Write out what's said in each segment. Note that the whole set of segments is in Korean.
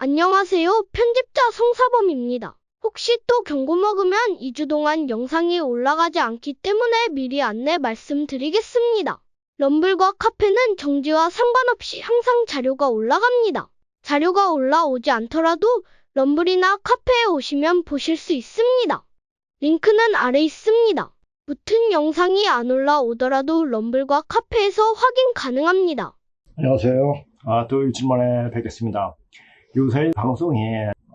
안녕하세요. 편집자 송사범입니다. 혹시 또 경고 먹으면 2주 동안 영상이 올라가지 않기 때문에 미리 안내 말씀드리겠습니다. 럼블과 카페는 정지와 상관없이 항상 자료가 올라갑니다. 자료가 올라오지 않더라도 럼블이나 카페에 오시면 보실 수 있습니다. 링크는 아래 있습니다. 무튼 영상이 안 올라오더라도 럼블과 카페에서 확인 가능합니다. 안녕하세요. 또 일주일 만에 뵙겠습니다. 요새 방송이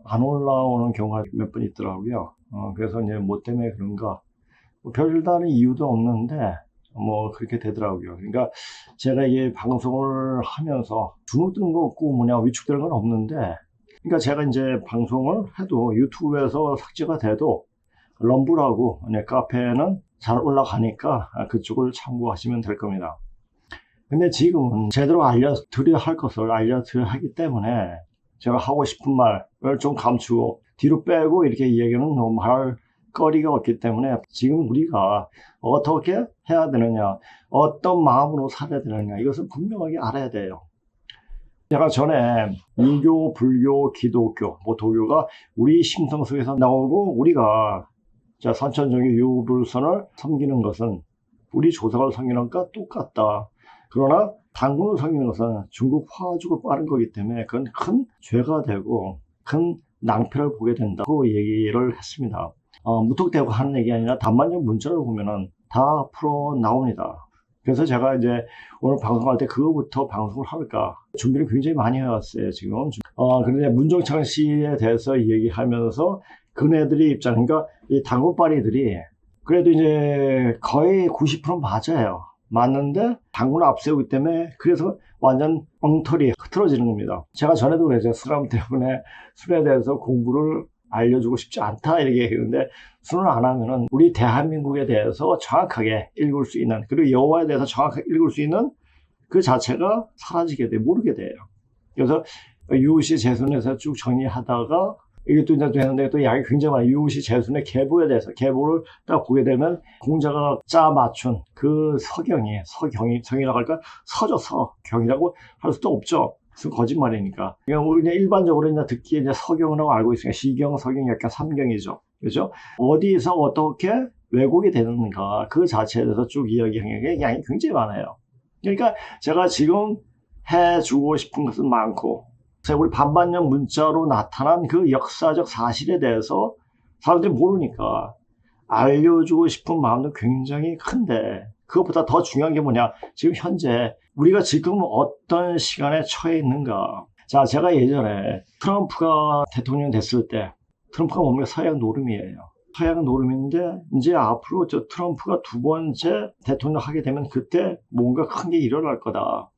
안 올라오는 경우가 몇 번 있더라고요. 그래서 이제 뭐 때문에 그런가. 별다른 이유도 없는데, 그렇게 되더라고요. 그러니까 제가 이게 방송을 하면서 주눅드는 거 없고 위축되는 건 없는데, 그러니까 제가 이제 방송을 해도 유튜브에서 삭제가 돼도 럼블하고 카페는 잘 올라가니까 그쪽을 참고하시면 될 겁니다. 근데 지금은 제대로 알려드려야 할 것을 알려드려야 하기 때문에 제가 하고 싶은 말을 좀 감추고 뒤로 빼고 이렇게 이야기는 너무 할 거리가 없기 때문에 지금 우리가 어떻게 해야 되느냐, 어떤 마음으로 살아야 되느냐, 이것을 분명하게 알아야 돼요. 제가 전에 유교, 불교, 기독교, 도교가 우리 심성 속에서 나오고 우리가 선천적인 유불선을 섬기는 것은 우리 조상을 섬기는 것과 똑같다. 그러나 당군을 섬기는 것은 중국 화족을 빠른 거기 때문에 그건 큰 죄가 되고 큰 낭패를 보게 된다고 얘기를 했습니다. 무턱대고 하는 얘기 아니라 단반적 문자를 보면은 다 풀어 나옵니다. 그래서 제가 이제 오늘 방송할 때 그거부터 방송을 할까 준비를 굉장히 많이 해왔어요, 지금. 그런데 문종창 씨에 대해서 얘기하면서 그네들의 입장, 그러니까 이 당군빠리들이 그래도 이제 거의 90% 맞아요. 맞는데 당군을 앞세우기 때문에 그래서 완전 엉터리 흐트러지는 겁니다. 제가 전에도 그랬죠. 술함 때문에 술에 대해서 공부를 알려주고 싶지 않다 이렇게 얘기했는데 술을 안 하면은 우리 대한민국에 대해서 정확하게 읽을 수 있는, 그리고 여호와에 대해서 정확하게 읽을 수 있는 그 자체가 사라지게 돼, 모르게 돼요. 그래서 유우시 재순에서 쭉 정리하다가 이게 또 이제 되는데 또 양이 굉장히 많아요. 유우시 재순의 계보에 대해서 계보를 딱 보게 되면 공자가 짜 맞춘 그 성이라고 할까? 서경이라고 할 수도 없죠. 그건 거짓말이니까. 그냥 우리 그냥 일반적으로 이제 듣기에 이제 서경이라고 알고 있으니까 시경, 서경, 약간 삼경이죠. 그죠? 어디서 어떻게 왜곡이 되는가 그 자체에 대해서 쭉 이야기하는 게 양이 굉장히 많아요. 그러니까 제가 지금 해주고 싶은 것은 많고, 우리 반반년 문자로 나타난 그 역사적 사실에 대해서 사람들이 모르니까 알려주고 싶은 마음도 굉장히 큰데, 그것보다 더 중요한 게 뭐냐, 지금 현재 우리가 지금 어떤 시간에 처해 있는가. 자, 제가 예전에 트럼프가 대통령 됐을 때, 트럼프가 뭡니까? 서양 노름이에요. 서양 노름인데 이제 앞으로 트럼프가 두 번째 대통령 하게 되면 그때 뭔가 큰 게 일어날 거다.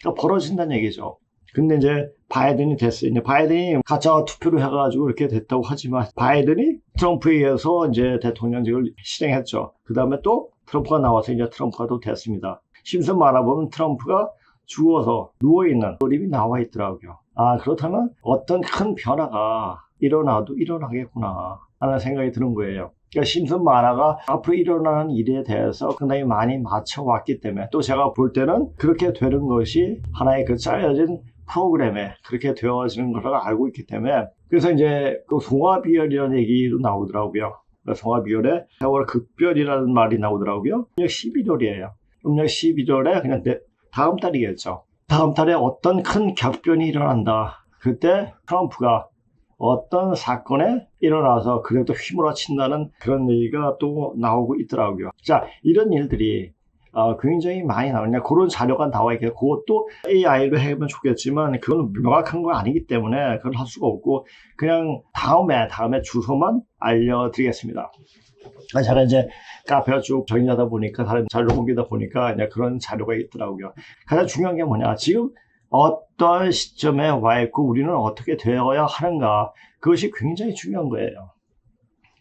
그러니까 벌어진다는 얘기죠. 근데 이제 바이든이 됐어요. 이제 바이든이 가짜 투표를 해가지고 이렇게 됐다고 하지만 바이든이 트럼프에 의해서 이제 대통령직을 실행했죠. 그 다음에 또 트럼프가 나와서 이제 트럼프가 또 됐습니다. 심슨 말아보면 트럼프가 죽어서 누워있는 그림이 나와 있더라고요. 그렇다면 어떤 큰 변화가 일어나도 일어나겠구나 하는 생각이 드는 거예요. 그러니까 심슨 만화가 앞으로 일어나는 일에 대해서 상당히 많이 맞춰왔기 때문에, 또 제가 볼 때는 그렇게 되는 것이 하나의 그 짜여진 프로그램에 그렇게 되어지는 것을 알고 있기 때문에, 그래서 이제 그 송화비열이라는 얘기도 나오더라고요. 송화비열에 세월 극별이라는 말이 나오더라고요. 음력 11월이에요. 음력 11월에 그냥 다음 달이겠죠. 다음 달에 어떤 큰 격변이 일어난다. 그때 트럼프가 어떤 사건에 일어나서 그래도 휘몰아친다는 그런 얘기가 또 나오고 있더라고요. 자, 이런 일들이 굉장히 많이 나오냐, 그런 자료가 나와 있겠고, 그것도 AI로 해보면 좋겠지만 그건 명확한 건 아니기 때문에 그걸 할 수가 없고, 그냥 다음에 주소만 알려드리겠습니다. 제가 이제 카페가 쭉 정리하다 보니까 다른 자료를 옮기다 보니까 이제 그런 자료가 있더라고요. 가장 중요한 게 뭐냐, 지금 어떤 시점에 와 있고 우리는 어떻게 되어야 하는가, 그것이 굉장히 중요한 거예요.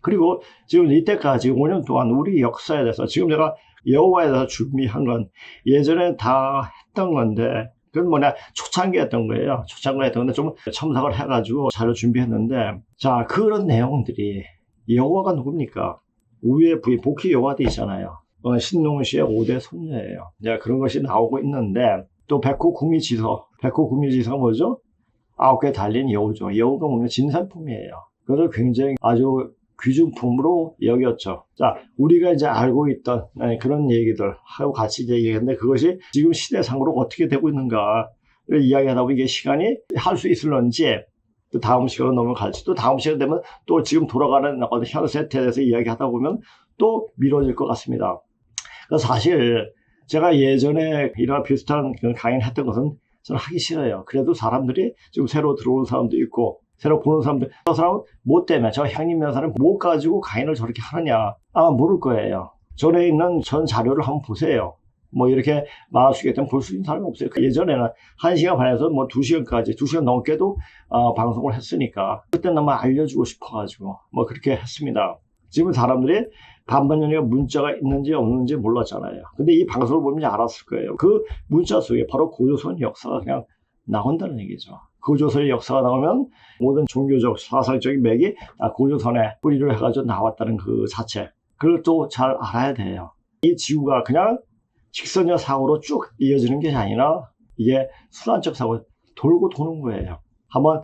그리고 지금 이때까지 5년 동안 우리 역사에 대해서, 지금 제가 여호와에 대해서 준비한 건 예전에 다 했던 건데, 그건 초창기였던 거예요. 초창기였던 건데 좀 첨삭을 해가지고 자료 준비했는데, 자, 그런 내용들이, 여호와가 누굽니까? 우의 부인, 복희 여호와도 있잖아요. 신농시의 5대 손녀예요. 그런 것이 나오고 있는데, 또 백호 구미지서. 백호 구미지서가 뭐죠? 9개 달린 여우죠. 여우가 보면 진상품이에요. 그것을 굉장히 아주 귀중품으로 여겼죠. 자, 우리가 이제 알고 있던 그런 얘기들 하고 같이 이제 얘기했는데 그것이 지금 시대상으로 어떻게 되고 있는가를 이야기하다 보면 이게 시간이 할 수 있을런지 또 다음 시간으로 넘어갈지 또 다음 시간 되면 또 지금 돌아가는 어떤 현 세태에 대해서 이야기하다 보면 또 미뤄질 것 같습니다. 그래서 사실 제가 예전에 이런 비슷한 그런 강의를 했던 것은 저는 하기 싫어요. 그래도 사람들이 지금 새로 들어오는 사람도 있고 새로 보는 사람들, 저 사람은 뭐 때문에 저 형님 여사는 뭐 가지고 강의를 저렇게 하느냐 아마 모를 거예요. 전에 있는 전 자료를 한번 보세요. 뭐 이렇게 말할 수 있겠다면 볼 수 있는 사람이 없어요. 예전에는 1시간 반에서 뭐 2시간까지 2시간 넘게도 방송을 했으니까 그때는 아마 알려주고 싶어가지고 뭐 그렇게 했습니다. 지금 사람들이 반반년에 문자가 있는지 없는지 몰랐잖아요. 근데 이 방송을 보면 알았을 거예요. 그 문자 속에 바로 고조선 역사가 그냥 나온다는 얘기죠. 고조선의 역사가 나오면 모든 종교적, 사상적인 맥이 고조선에 뿌리를 해가지고 나왔다는 그 자체. 그걸 또 잘 알아야 돼요. 이 지구가 그냥 직선적 사고로 쭉 이어지는 게 아니라 이게 순환적 사고 돌고 도는 거예요. 한번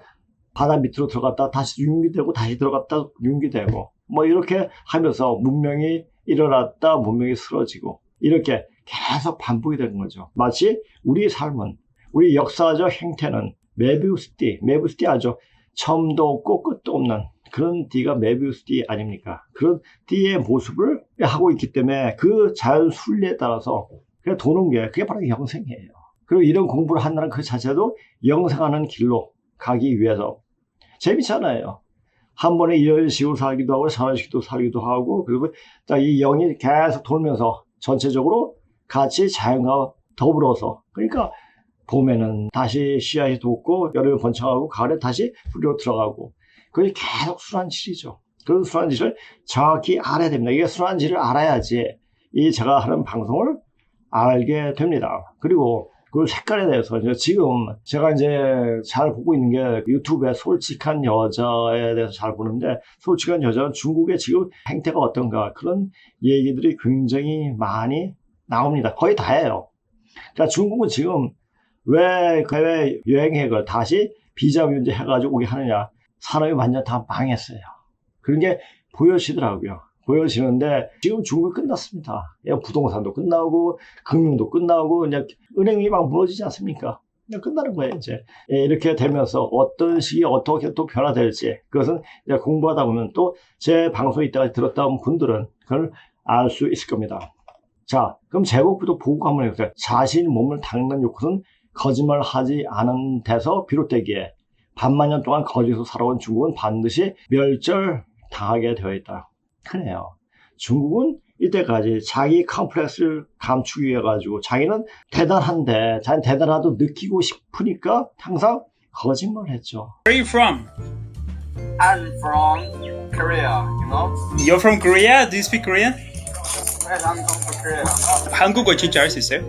바다 밑으로 들어갔다 다시 융기되고 다시 들어갔다 융기되고 뭐 이렇게 하면서 문명이 일어났다 문명이 쓰러지고 이렇게 계속 반복이 되는 거죠. 마치 우리 삶은 우리 역사적 행태는 메비우스 띠 아죠. 처음도 없고 끝도 없는 그런 띠가 메비우스 띠 아닙니까? 그런 띠의 모습을 하고 있기 때문에 그 자연 순리에 따라서 그냥 도는 게 그게 바로 영생이에요. 그리고 이런 공부를 한다는 그 자체도 영생하는 길로 가기 위해서 재밌잖아요. 한 번에 이런 식으로 살기도 하고 저런 식으로 살기도 하고 그리고 이 영이 계속 돌면서 전체적으로 같이 자연과 더불어서 그러니까 봄에는 다시 씨앗이 돋고 여름에 번창하고 가을에 다시 뿌리로 들어가고 그게 계속 순환질이죠. 그런 순환질을 정확히 알아야 됩니다. 이게 순환질을 알아야지 이 제가 하는 방송을 알게 됩니다. 그리고 그 색깔에 대해서 지금 제가 이제 잘 보고 있는 게 유튜브에 솔직한 여자에 대해서 잘 보는데 솔직한 여자는 중국의 지금 행태가 어떤가 그런 얘기들이 굉장히 많이 나옵니다. 거의 다예요. 그러니까 중국은 지금 왜 해외 여행객을 다시 비자 문제 해가지고 오게 하느냐. 산업이 완전 다 망했어요. 그런 게 보여지더라고요. 보여지는데 지금 중국이 끝났습니다. 부동산도 끝나고 금융도 끝나고 그냥 은행이 막 무너지지 않습니까? 그냥 끝나는 거예요. 이제 이렇게 되면서 어떤 시기에 어떻게 또 변화될지 그것은 이제 공부하다 보면 또 제 방송에 있다가 들었다 온 분들은 그걸 알 수 있을 겁니다. 자, 그럼 제목부터 보고 한번 해보세요. 자신 몸을 닦는 욕구는 거짓말하지 않은 데서 비롯되기에 반만 년 동안 거짓으로 살아온 중국은 반드시 멸절당하게 되어 있다. 그래요. 중국은 이때까지 자기 컴플렉스를 감추기 위해 가지고 자기는 대단한데 자기는 대단하다고 느끼고 싶으니까 항상 거짓말을 했죠. Where are you from? I'm from Korea, you know? You're from Korea? Do you speak Korean? Yes, I'm from Korea. 한국어 진짜 할 수 있어요?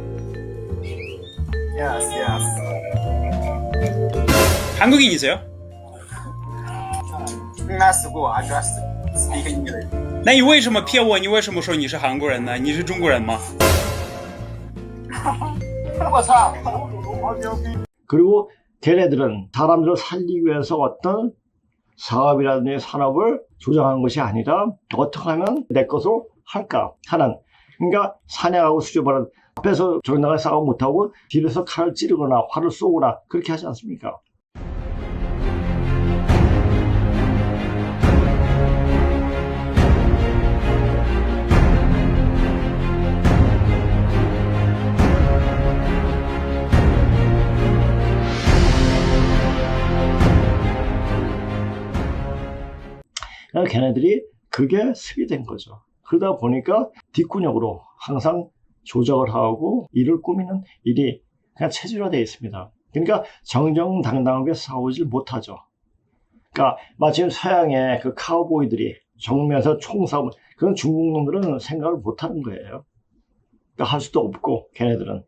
Yes, yes. 한국인이세요? 应该是过 I just speak English. 那你为什么骗我？你为什么说你是韩国人呢？你是中国人吗？我操！ 그리고 걔네들은 사람들을 살리기 위해서 어떤 사업이라든지 산업을 조장하는 것이 아니라 어떻게 하면 내 것으로 할까 하는 그러니까 사냥하고 수집하는 앞에서 정당하게 싸움 못하고 뒤에서 칼을 찌르거나 활을 쏘거나 그렇게 하지 않습니까? 걔네들이 그게 습이 된 거죠. 그러다 보니까 뒷구녕으로 항상 조작을 하고 일을 꾸미는 일이 그냥 체질화되어 있습니다. 그러니까 정정당당하게 싸우질 못하죠. 그러니까 마침 서양의 그 카우보이들이 정면에서 총싸움 그런 중국 놈들은 생각을 못하는 거예요. 그러니까 할 수도 없고 걔네들은.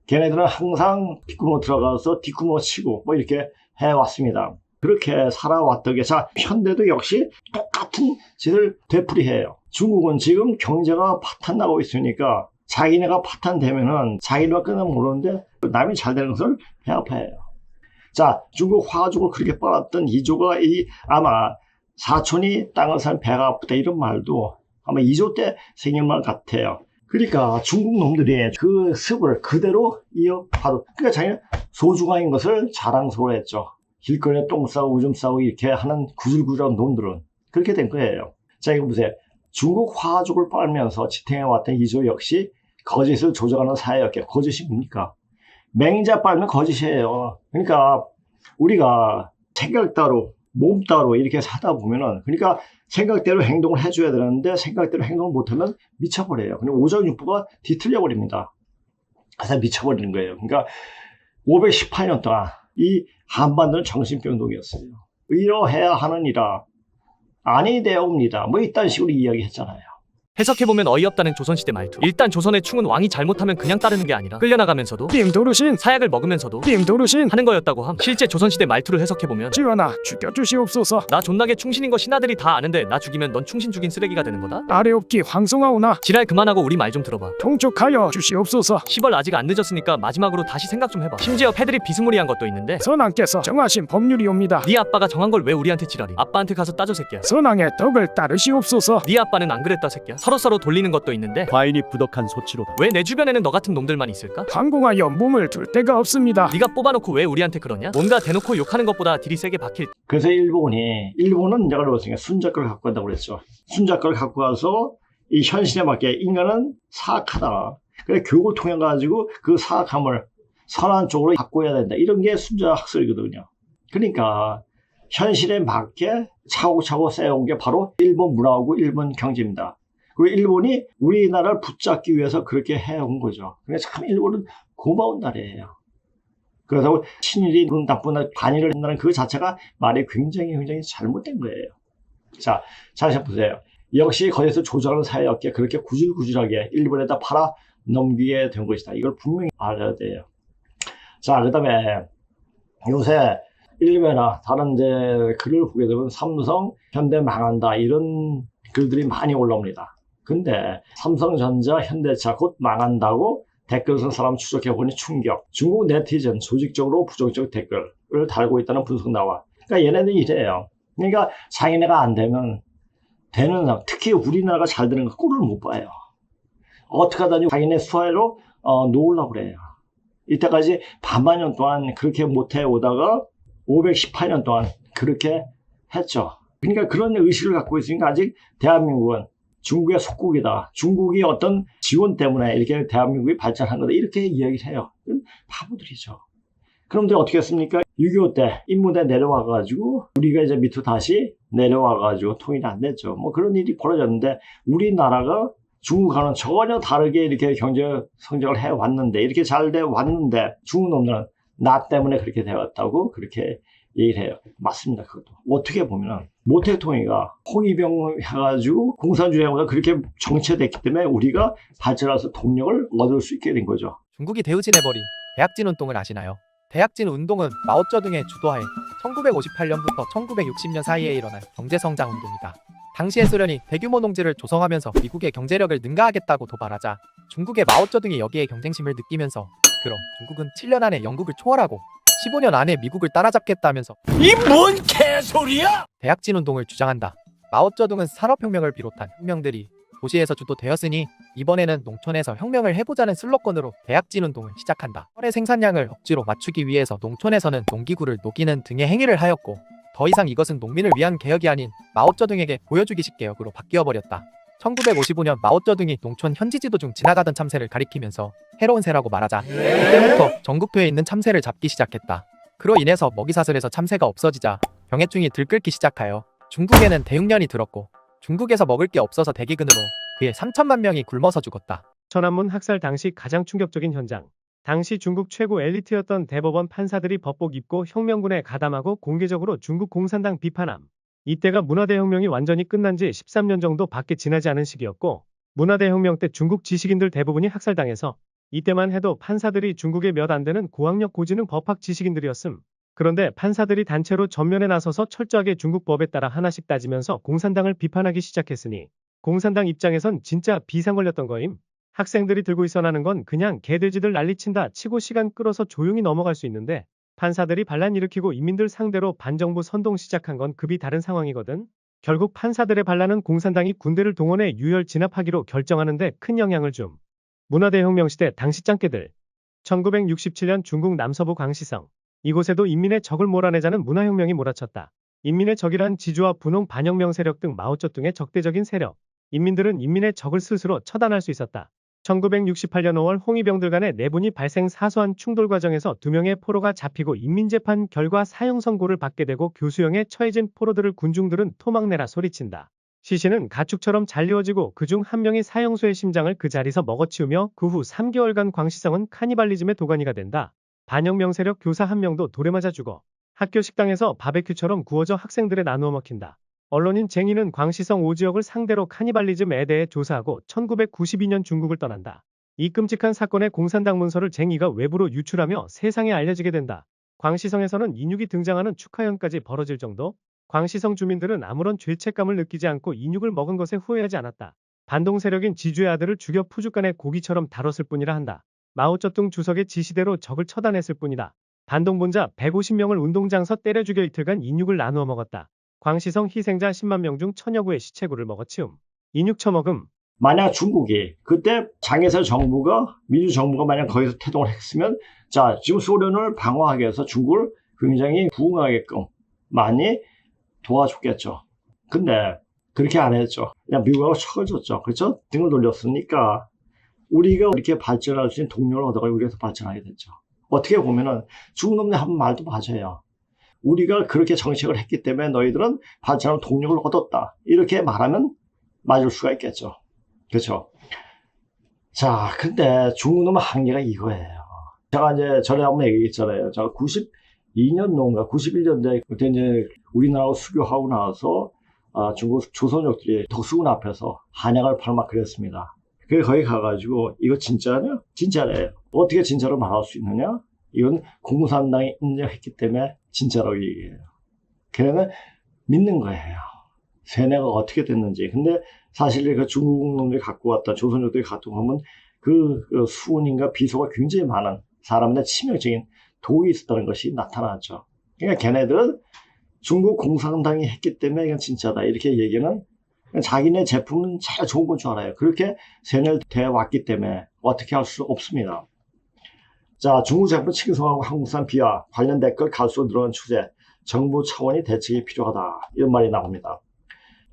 걔네들은 항상 뒷구멍으로 들어가서 뒷구멍으로 치고 뭐 이렇게 해왔습니다. 그렇게 살아왔던 게, 자, 현대도 역시 똑같은 짓을 되풀이해요. 중국은 지금 경제가 파탄나고 있으니까 자기네가 파탄되면은 자기네가 끝나면 모르는데 남이 잘 되는 것을 배아파해요. 자, 중국 화가족을 그렇게 빨았던 이조가 아마 사촌이 땅을 산 배가 아프다 이런 말도 아마 이조 때 생긴 말 같아요. 그러니까 중국 놈들이 그 습을 그대로 이어가도, 그러니까 자기는 소중한 것을 자랑스러워 했죠. 길거리에 똥 싸고 오줌 싸고 이렇게 하는 구질구질한 놈들은 그렇게 된 거예요. 자, 이거 보세요. 중국 화족을 빨면서 지탱해왔던 이조 역시 거짓을 조작하는 사회였게. 거짓이 뭡니까? 맹자 빨면 거짓이에요. 그러니까 우리가 생각 따로 몸 따로 이렇게 사다 보면은, 그러니까 생각대로 행동을 해줘야 되는데 생각대로 행동을 못하면 미쳐버려요. 근데 오장육부가 뒤틀려 버립니다. 그래서 미쳐버리는 거예요. 그러니까 518년 동안 이 한반도는 정신병동이었어요. 이러해야 하느니라 아니 되옵니다. 뭐 이딴 식으로 이야기했잖아요. 해석해보면 어이없다는 조선시대 말투. 일단 조선의 충은 왕이 잘못하면 그냥 따르는 게 아니라 끌려나가면서도 빔도르신 사약을 먹으면서도 빔도르신 하는 거였다고 함. 실제 조선시대 말투를 해석해보면 지원아 죽여주시옵소서. 나 존나게 충신인 거 신하들이 다 아는데 나 죽이면 넌 충신 죽인 쓰레기가 되는 거다? 아래옵기 황송하오나 지랄 그만하고 우리 말 좀 들어봐. 통촉하여 주시옵소서. 시벌 아직 안 늦었으니까 마지막으로 다시 생각 좀 해봐. 심지어 패드립 비스무리한 것도 있는데 선왕께서 정하신 법률이옵니다. 네 아빠가 정한 걸 왜 우리한테 지랄이? 아빠한테 가서 따져 새끼야. 선왕의 덕을 따르시옵소서. 네 아빠는 안 그랬다 새끼야. 서로서로 돌리는 것도 있는데 과인이 부덕한 소치로다. 왜 내 주변에는 너 같은 놈들만 있을까? 황공하여 몸을 둘 데가 없습니다. 네가 뽑아놓고 왜 우리한테 그러냐? 뭔가 대놓고 욕하는 것보다 딜이 세게 박힐. 그래서 일본은 내가 그랬으니까 순자권을 갖고 간다고 그랬죠. 순자권을 갖고 가서 이 현실에 맞게 인간은 사악하다. 그래서 교육을 통해 가지고 그 사악함을 선한 쪽으로 바꿔야 된다. 이런 게 순자 학설이거든요. 그러니까 현실에 맞게 차곡차곡 쌓여온 게 바로 일본 문화하고 일본 경제입니다. 그리고 일본이 우리나라를 붙잡기 위해서 그렇게 해온 거죠. 그래서 참 일본은 고마운 나라예요. 그래서 친일이 나쁜 반일을 한다는 그 자체가 말이 굉장히 잘못된 거예요. 자, 잘 보세요. 역시 거기서 조작하는 사회였기에 그렇게 구질구질하게 일본에다 팔아 넘기게 된 것이다. 이걸 분명히 알아야 돼요. 자, 그 다음에 요새 일베나 다른 데 글을 보게 되면 삼성, 현대 망한다 이런 글들이 많이 올라옵니다. 근데 삼성전자, 현대차 곧 망한다고 댓글 쓴 사람 추적해보니 충격. 중국 네티즌 조직적으로 부정적 댓글을 달고 있다는 분석 나와. 그러니까 얘네들이 이래요. 그러니까 자기네가 안 되면 되는 사람, 특히 우리나라가 잘 되는 거 꼴을 못 봐요. 어떻게 하다니 자기네 수하로 놓으려고 그래요. 이때까지 반만년 동안 그렇게 못해 오다가 518년 동안 그렇게 했죠. 그러니까 그런 의식을 갖고 있으니까 아직 대한민국은 중국의 속국이다. 중국이 어떤 지원 때문에 이렇게 대한민국이 발전한 거다. 이렇게 이야기를 해요. 바보들이죠. 그런데 어떻게 했습니까? 6.25 때 인무대 내려와가지고 우리가 이제 밑으로 다시 내려와가지고 통일이 안 됐죠. 뭐 그런 일이 벌어졌는데 우리나라가 중국과는 전혀 다르게 이렇게 경제 성장을 해왔는데, 이렇게 잘 돼 왔는데 중국 놈들은 나 때문에 그렇게 되었다고 그렇게 얘기를 해요. 맞습니다. 그것도 어떻게 보면 모택통이가 홍위병 해가지고 공산주의 하고서 그렇게 정체됐기 때문에 우리가 발전해서 동력을 얻을 수 있게 된 거죠. 중국이 대우진해버린 대약진 운동을 아시나요? 대약진 운동은 마오쩌둥의 주도하에 1958년부터 1960년 사이에 일어난 경제성장 운동이다. 당시에 소련이 대규모 농지를 조성하면서 미국의 경제력을 능가하겠다고 도발하자 중국의 마오쩌둥이 여기에 경쟁심을 느끼면서 그럼 중국은 7년 안에 영국을 초월하고 15년 안에 미국을 따라잡겠다면서 이 뭔 개소리야! 대약진 운동을 주장한다. 마오쩌둥은 산업혁명을 비롯한 혁명들이 도시에서 주도되었으니 이번에는 농촌에서 혁명을 해보자는 슬로건으로 대약진 운동을 시작한다. 혈의 생산량을 억지로 맞추기 위해서 농촌에서는 농기구를 녹이는 등의 행위를 하였고, 더 이상 이것은 농민을 위한 개혁이 아닌 마오쩌둥에게 보여주기식 개혁으로 바뀌어버렸다. 1955년 마오쩌둥이 농촌 현지지도 중 지나가던 참새를 가리키면서 해로운 새라고 말하자 그때부터 전국토에 있는 참새를 잡기 시작했다. 그로 인해서 먹이사슬에서 참새가 없어지자 병해충이 들끓기 시작하여 중국에는 대흉년이 들었고, 중국에서 먹을 게 없어서 대기근으로 그의 3천만 명이 굶어서 죽었다. 천안문 학살 당시 가장 충격적인 현장. 당시 중국 최고 엘리트였던 대법원 판사들이 법복 입고 혁명군에 가담하고 공개적으로 중국 공산당 비판함. 이때가 문화대혁명이 완전히 끝난 지 13년 정도 밖에 지나지 않은 시기였고, 문화대혁명 때 중국 지식인들 대부분이 학살당해서 이때만 해도 판사들이 중국의 몇 안 되는 고학력 고지능 법학 지식인들이었음. 그런데 판사들이 단체로 전면에 나서서 철저하게 중국 법에 따라 하나씩 따지면서 공산당을 비판하기 시작했으니 공산당 입장에선 진짜 비상 걸렸던 거임. 학생들이 들고 있어나는 건 그냥 개돼지들 난리친다 치고 시간 끌어서 조용히 넘어갈 수 있는데 판사들이 반란 일으키고 인민들 상대로 반정부 선동 시작한 건 급이 다른 상황이거든. 결국 판사들의 반란은 공산당이 군대를 동원해 유혈 진압하기로 결정하는데 큰 영향을 줌. 문화대혁명 시대 당시 짱깨들. 1967년 중국 남서부 광시성. 이곳에도 인민의 적을 몰아내자는 문화혁명이 몰아쳤다. 인민의 적이란 지주와 분홍 반혁명 세력 등 마오쩌둥의 적대적인 세력. 인민들은 인민의 적을 스스로 처단할 수 있었다. 1968년 5월 홍위병들 간의 내분이 발생 사소한 충돌 과정에서 2명의 포로가 잡히고 인민재판 결과 사형 선고를 받게 되고 교수형에 처해진 포로들을 군중들은 토막내라 소리친다. 시신은 가축처럼 잘리워지고 그중 한 명이 사형수의 심장을 그 자리에서 먹어치우며 그 후 3개월간 광시성은 카니발리즘의 도가니가 된다. 반혁명 세력 교사 한 명도 돌에 맞아 죽어. 학교 식당에서 바베큐처럼 구워져 학생들에 나누어 먹힌다. 언론인 쟁이는 광시성 5지역을 상대로 카니발리즘에 대해 조사하고 1992년 중국을 떠난다. 이 끔찍한 사건의 공산당 문서를 쟁이가 외부로 유출하며 세상에 알려지게 된다. 광시성에서는 인육이 등장하는 축하연까지 벌어질 정도? 광시성 주민들은 아무런 죄책감을 느끼지 않고 인육을 먹은 것에 후회하지 않았다. 반동 세력인 지주의 아들을 죽여 푸주간의 고기처럼 다뤘을 뿐이라 한다. 마오쩌둥 주석의 지시대로 적을 처단했을 뿐이다. 반동분자 150명을 운동장서 때려 죽여 이틀간 인육을 나누어 먹었다. 광시성 희생자 10만 명 중 1000여 구의 시체구를 먹어치움. 인육 처먹음. 만약 중국이 그때 장애세 정부가 민주 정부가 만약 거기서 태동을 했으면 자 지금 소련을 방어하기 위해서 중국을 굉장히 부응하게끔 많이 도와줬겠죠. 근데 그렇게 안 했죠. 그냥 미국하고 척을 줬죠. 그렇죠? 등을 돌렸으니까 우리가 이렇게 발전할 수 있는 동력을 얻어가지고 우리가 더 발전하게 됐죠. 어떻게 보면은 중국 놈들 한 말도 맞아요. 우리가 그렇게 정책을 했기 때문에 너희들은 발전하는 동력을 얻었다. 이렇게 말하면 맞을 수가 있겠죠. 그렇죠? 자, 근데 중국 놈의 한계가 이거예요. 제가 이제 전에 한번 얘기했잖아요. 제가 92년도인가 91년도에 그때 이제 우리나라하고 수교하고 나서 중국 조선족들이 덕수궁 앞에서 한약을 팔아 막 그랬습니다. 그래서 거기 가가지고 이거 진짜냐? 진짜래요. 어떻게 진짜로 말할 수 있느냐? 이건 공산당이 인정했기 때문에 진짜라고 얘기해요. 걔는 믿는 거예요. 세뇌가 어떻게 됐는지. 근데 사실 그 중국 놈들이 갖고 왔다, 조선족들이 갖고 오면 그 수은인가 비소가 굉장히 많은 사람들의 치명적인 독이 있었다는 것이 나타났죠. 그러니까 걔네들은 중국 공산당이 했기 때문에 이건 진짜다. 이렇게 얘기는 자기네 제품은 제일 좋은 건 줄 알아요. 그렇게 세뇌를 되어왔기 때문에 어떻게 할 수 없습니다. 자, 중국 제품 칭송하고 한국산 비하 관련 댓글 갈수록 늘어난 추세, 정부 차원의 대책이 필요하다. 이런 말이 나옵니다.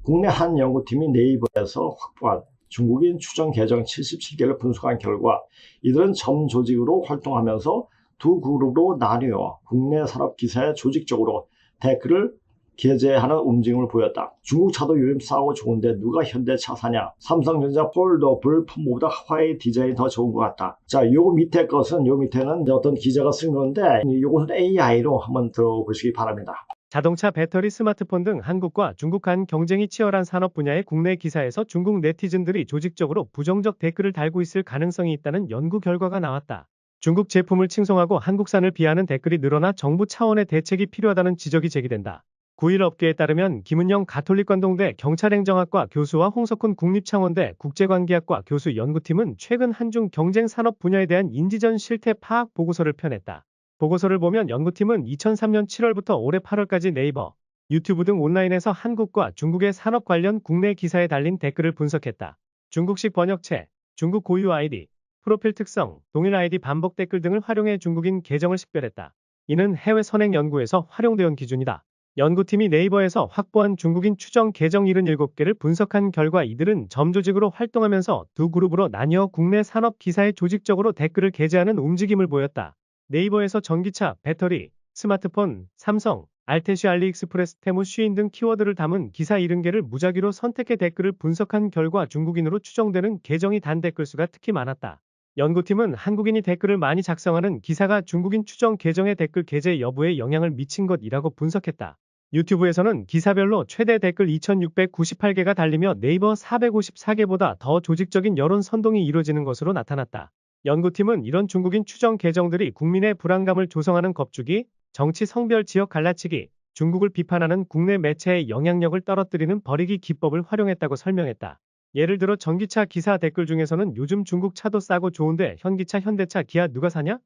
국내 한 연구팀이 네이버에서 확보한 중국인 추정 계정 77개를 분석한 결과 이들은 점 조직으로 활동하면서 두 그룹으로 나뉘어 국내 산업 기사에 조직적으로 댓글을 게재하는 움직임을 보였다. 중국 차도 요즘 싸고 좋은데 누가 현대차 사냐? 삼성전자 폴더블 폰보다 화웨이 디자인이 더 좋은 것 같다. 자, 요 밑에 것은 요 밑에는 어떤 기자가 쓴 건데 요것은 AI로 한번 들어보시기 바랍니다. 자동차, 배터리, 스마트폰 등 한국과 중국 간 경쟁이 치열한 산업 분야의 국내 기사에서 중국 네티즌들이 조직적으로 부정적 댓글을 달고 있을 가능성이 있다는 연구 결과가 나왔다. 중국 제품을 칭송하고 한국산을 비하하는 댓글이 늘어나 정부 차원의 대책이 필요하다는 지적이 제기된다. 9일 업계에 따르면 김은영 가톨릭관동대 경찰행정학과 교수와 홍석훈 국립창원대 국제관계학과 교수 연구팀은 최근 한중 경쟁 산업 분야에 대한 인지전 실태 파악 보고서를 펴냈다. 보고서를 보면 연구팀은 2003년 7월부터 올해 8월까지 네이버, 유튜브 등 온라인에서 한국과 중국의 산업 관련 국내 기사에 달린 댓글을 분석했다. 중국식 번역체, 중국 고유 아이디, 프로필 특성, 동일 아이디 반복 댓글 등을 활용해 중국인 계정을 식별했다. 이는 해외 선행 연구에서 활용되온 기준이다. 연구팀이 네이버에서 확보한 중국인 추정 계정 77개를 분석한 결과 이들은 점조직으로 활동하면서 두 그룹으로 나뉘어 국내 산업 기사에 조직적으로 댓글을 게재하는 움직임을 보였다. 네이버에서 전기차, 배터리, 스마트폰, 삼성, 알테시, 알리익스프레스, 테무, 쉬인 등 키워드를 담은 기사 70개를 무작위로 선택해 댓글을 분석한 결과 중국인으로 추정되는 계정이 단 댓글 수가 특히 많았다. 연구팀은 한국인이 댓글을 많이 작성하는 기사가 중국인 추정 계정의 댓글 게재 여부에 영향을 미친 것이라고 분석했다. 유튜브에서는 기사별로 최대 댓글 2698개가 달리며 네이버 454개보다 더 조직적인 여론 선동이 이루어지는 것으로 나타났다. 연구팀은 이런 중국인 추정 계정들이 국민의 불안감을 조성하는 겁주기, 정치 성별 지역 갈라치기, 중국을 비판하는 국내 매체의 영향력을 떨어뜨리는 버리기 기법을 활용했다고 설명했다. 예를 들어 전기차 기사 댓글 중에서는 요즘 중국 차도 싸고 좋은데 현기차 현대차 기아 누가 사냐?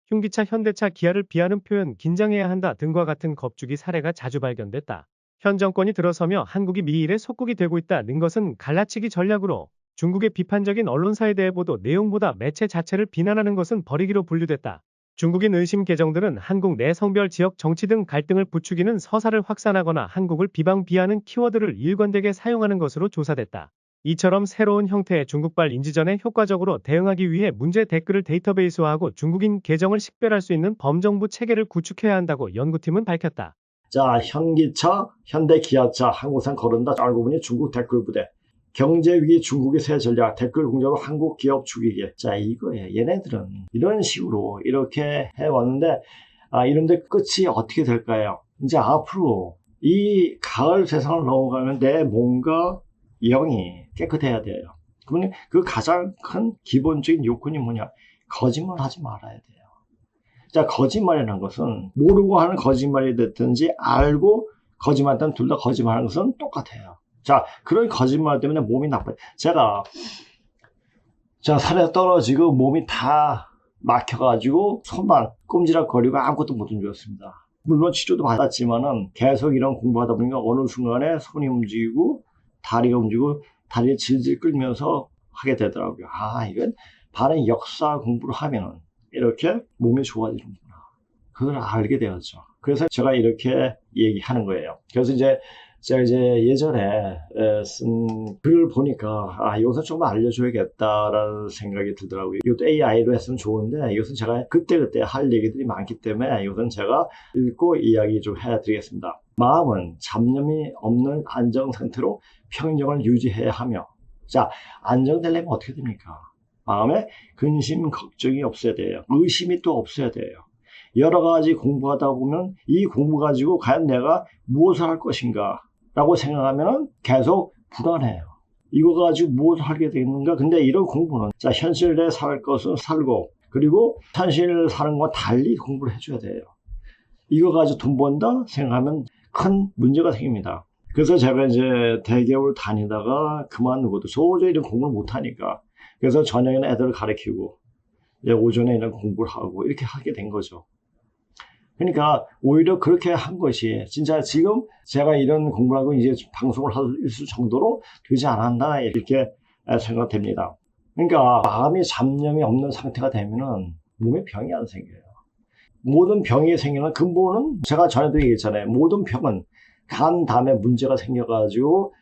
흉기차 현대차 기아를 비하는 표현 긴장해야 한다 등과 같은 겁주기 사례가 자주 발견됐다. 현 정권이 들어서며 한국이 미일의 속국이 되고 있다는 것은 갈라치기 전략으로 중국의 비판적인 언론사에 대해 보도 내용보다 매체 자체를 비난하는 것은 버리기로 분류됐다. 중국인 의심 계정들은 한국 내 성별 지역 정치 등 갈등을 부추기는 서사를 확산하거나 한국을 비방비하는 키워드를 일관되게 사용하는 것으로 조사됐다. 이처럼 새로운 형태의 중국발 인지전에 효과적으로 대응하기 위해 문제 댓글을 데이터베이스화하고 중국인 계정을 식별할 수 있는 범정부 체계를 구축해야 한다고 연구팀은 밝혔다. 자, 현기차, 현대 기아차, 한국산 거른다. 알고 보니 중국 댓글 부대. 경제위기 중국의 새 전략, 댓글 공작으로 한국 기업 죽이기. 자, 이거예요. 얘네들은 이런 식으로 이렇게 해왔는데, 이런데 끝이 어떻게 될까요? 이제 앞으로 이 가을 세상을 넘어가면 내 몸과 영이 깨끗해야 돼요. 그러면 그 가장 큰 기본적인 요건이 뭐냐? 거짓말 하지 말아야 돼요. 자, 거짓말이라는 것은 모르고 하는 거짓말이 됐든지 알고 거짓말했든 둘 다 거짓말하는 것은 똑같아요. 자, 그런 거짓말 때문에 몸이 나빠요. 제가 산에 떨어지고 몸이 다 막혀가지고 손만 꼼지락거리고 아무것도 못 움직였습니다. 물론 치료도 받았지만은 계속 이런 공부하다 보니까 어느 순간에 손이 움직이고 다리가 움직이고 다리를 질질 끌면서 하게 되더라고요. 이건 바른 역사 공부를 하면은 이렇게 몸이 좋아지는구나. 그걸 알게 되었죠. 그래서 제가 이렇게 얘기하는 거예요. 그래서 제가 예전에 쓴 글을 보니까 이것은 좀 알려줘야겠다라는 생각이 들더라고요. 이것도 AI로 했으면 좋은데 이것은 제가 그때그때 할 얘기들이 많기 때문에 이것은 제가 읽고 이야기 좀 해드리겠습니다. 마음은 잡념이 없는 안정 상태로 평정을 유지해야 하며, 자, 안정되려면 어떻게 됩니까? 마음에 근심, 걱정이 없어야 돼요. 의심이 또 없어야 돼요. 여러 가지 공부하다 보면 이 공부 가지고 과연 내가 무엇을 할 것인가 라고 생각하면 계속 불안해요. 이거 가지고 무엇을 하게 되는가? 근데 이런 공부는, 자, 현실에 살 것은 살고, 그리고 현실을 사는 것과 달리 공부를 해줘야 돼요. 이거 가지고 돈 번다 생각하면 큰 문제가 생깁니다. 그래서 제가 이제 대기업을 다니다가 그만두고도 도저히 이런 공부를 못하니까, 그래서 저녁에는 애들을 가르치고 오전에 이런 공부를 하고 이렇게 하게 된 거죠. 그러니까 오히려 그렇게 한 것이 진짜 지금 제가 이런 공부를 하고 이제 방송을 할 정도로 되지 않았나 이렇게 생각됩니다. 그러니까 마음이 잡념이 없는 상태가 되면은 몸에 병이 안 생겨요. 모든 병이 생기는 근본은 제가 전에도 얘기했잖아요. 모든 병은 간, 담에 문제가 생겨가지고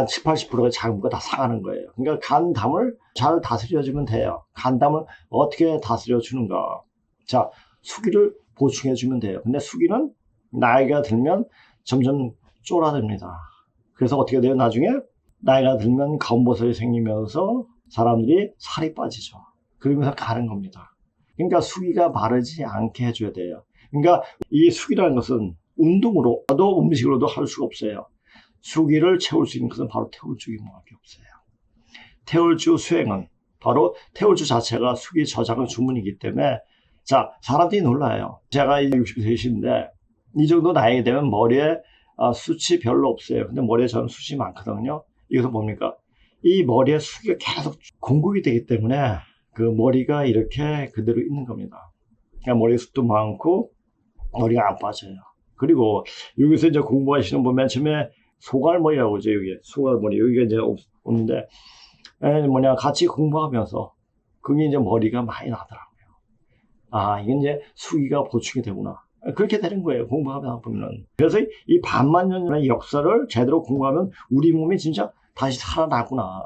70, 80%가 작은 거 다 상하는 거예요. 그러니까 간, 담을 잘 다스려주면 돼요. 간, 담을 어떻게 다스려주는가? 자, 수기를 보충해주면 돼요. 근데 수기는 나이가 들면 점점 쫄아듭니다. 그래서 어떻게 돼요? 나중에 나이가 들면 검버섯이 생기면서 사람들이 살이 빠지죠. 그러면서 가는 겁니다. 그러니까 수기가 마르지 않게 해줘야 돼요. 그러니까 이 수기라는 것은 운동으로도 음식으로도 할 수가 없어요. 수기를 채울 수 있는 것은 바로 태울주기밖에 없어요. 태울주 수행은 바로 태울주 자체가 수기 저장의 주문이기 때문에, 자, 사람들이 놀라요. 제가 60세인데 이 정도 나이가 되면 머리에 숱이 별로 없어요. 근데 머리에 저는 숱이 많거든요. 이것은 뭡니까? 이 머리에 수기가 계속 공급이 되기 때문에 그 머리가 이렇게 그대로 있는 겁니다. 그러니까 머리에 숱도 많고 머리가 안 빠져요. 그리고 여기서 이제 공부하시는 분 맨 처음에 소갈머리라고 하죠. 여기 소갈머리 여기가 이제 없는데 같이 공부하면서 그게 이제 머리가 많이 나더라고요. 이게 이제 수기가 보충이 되구나. 그렇게 되는 거예요. 공부하다 보면은. 그래서 이 반만년의 역사를 제대로 공부하면 우리 몸이 진짜 다시 살아나구나.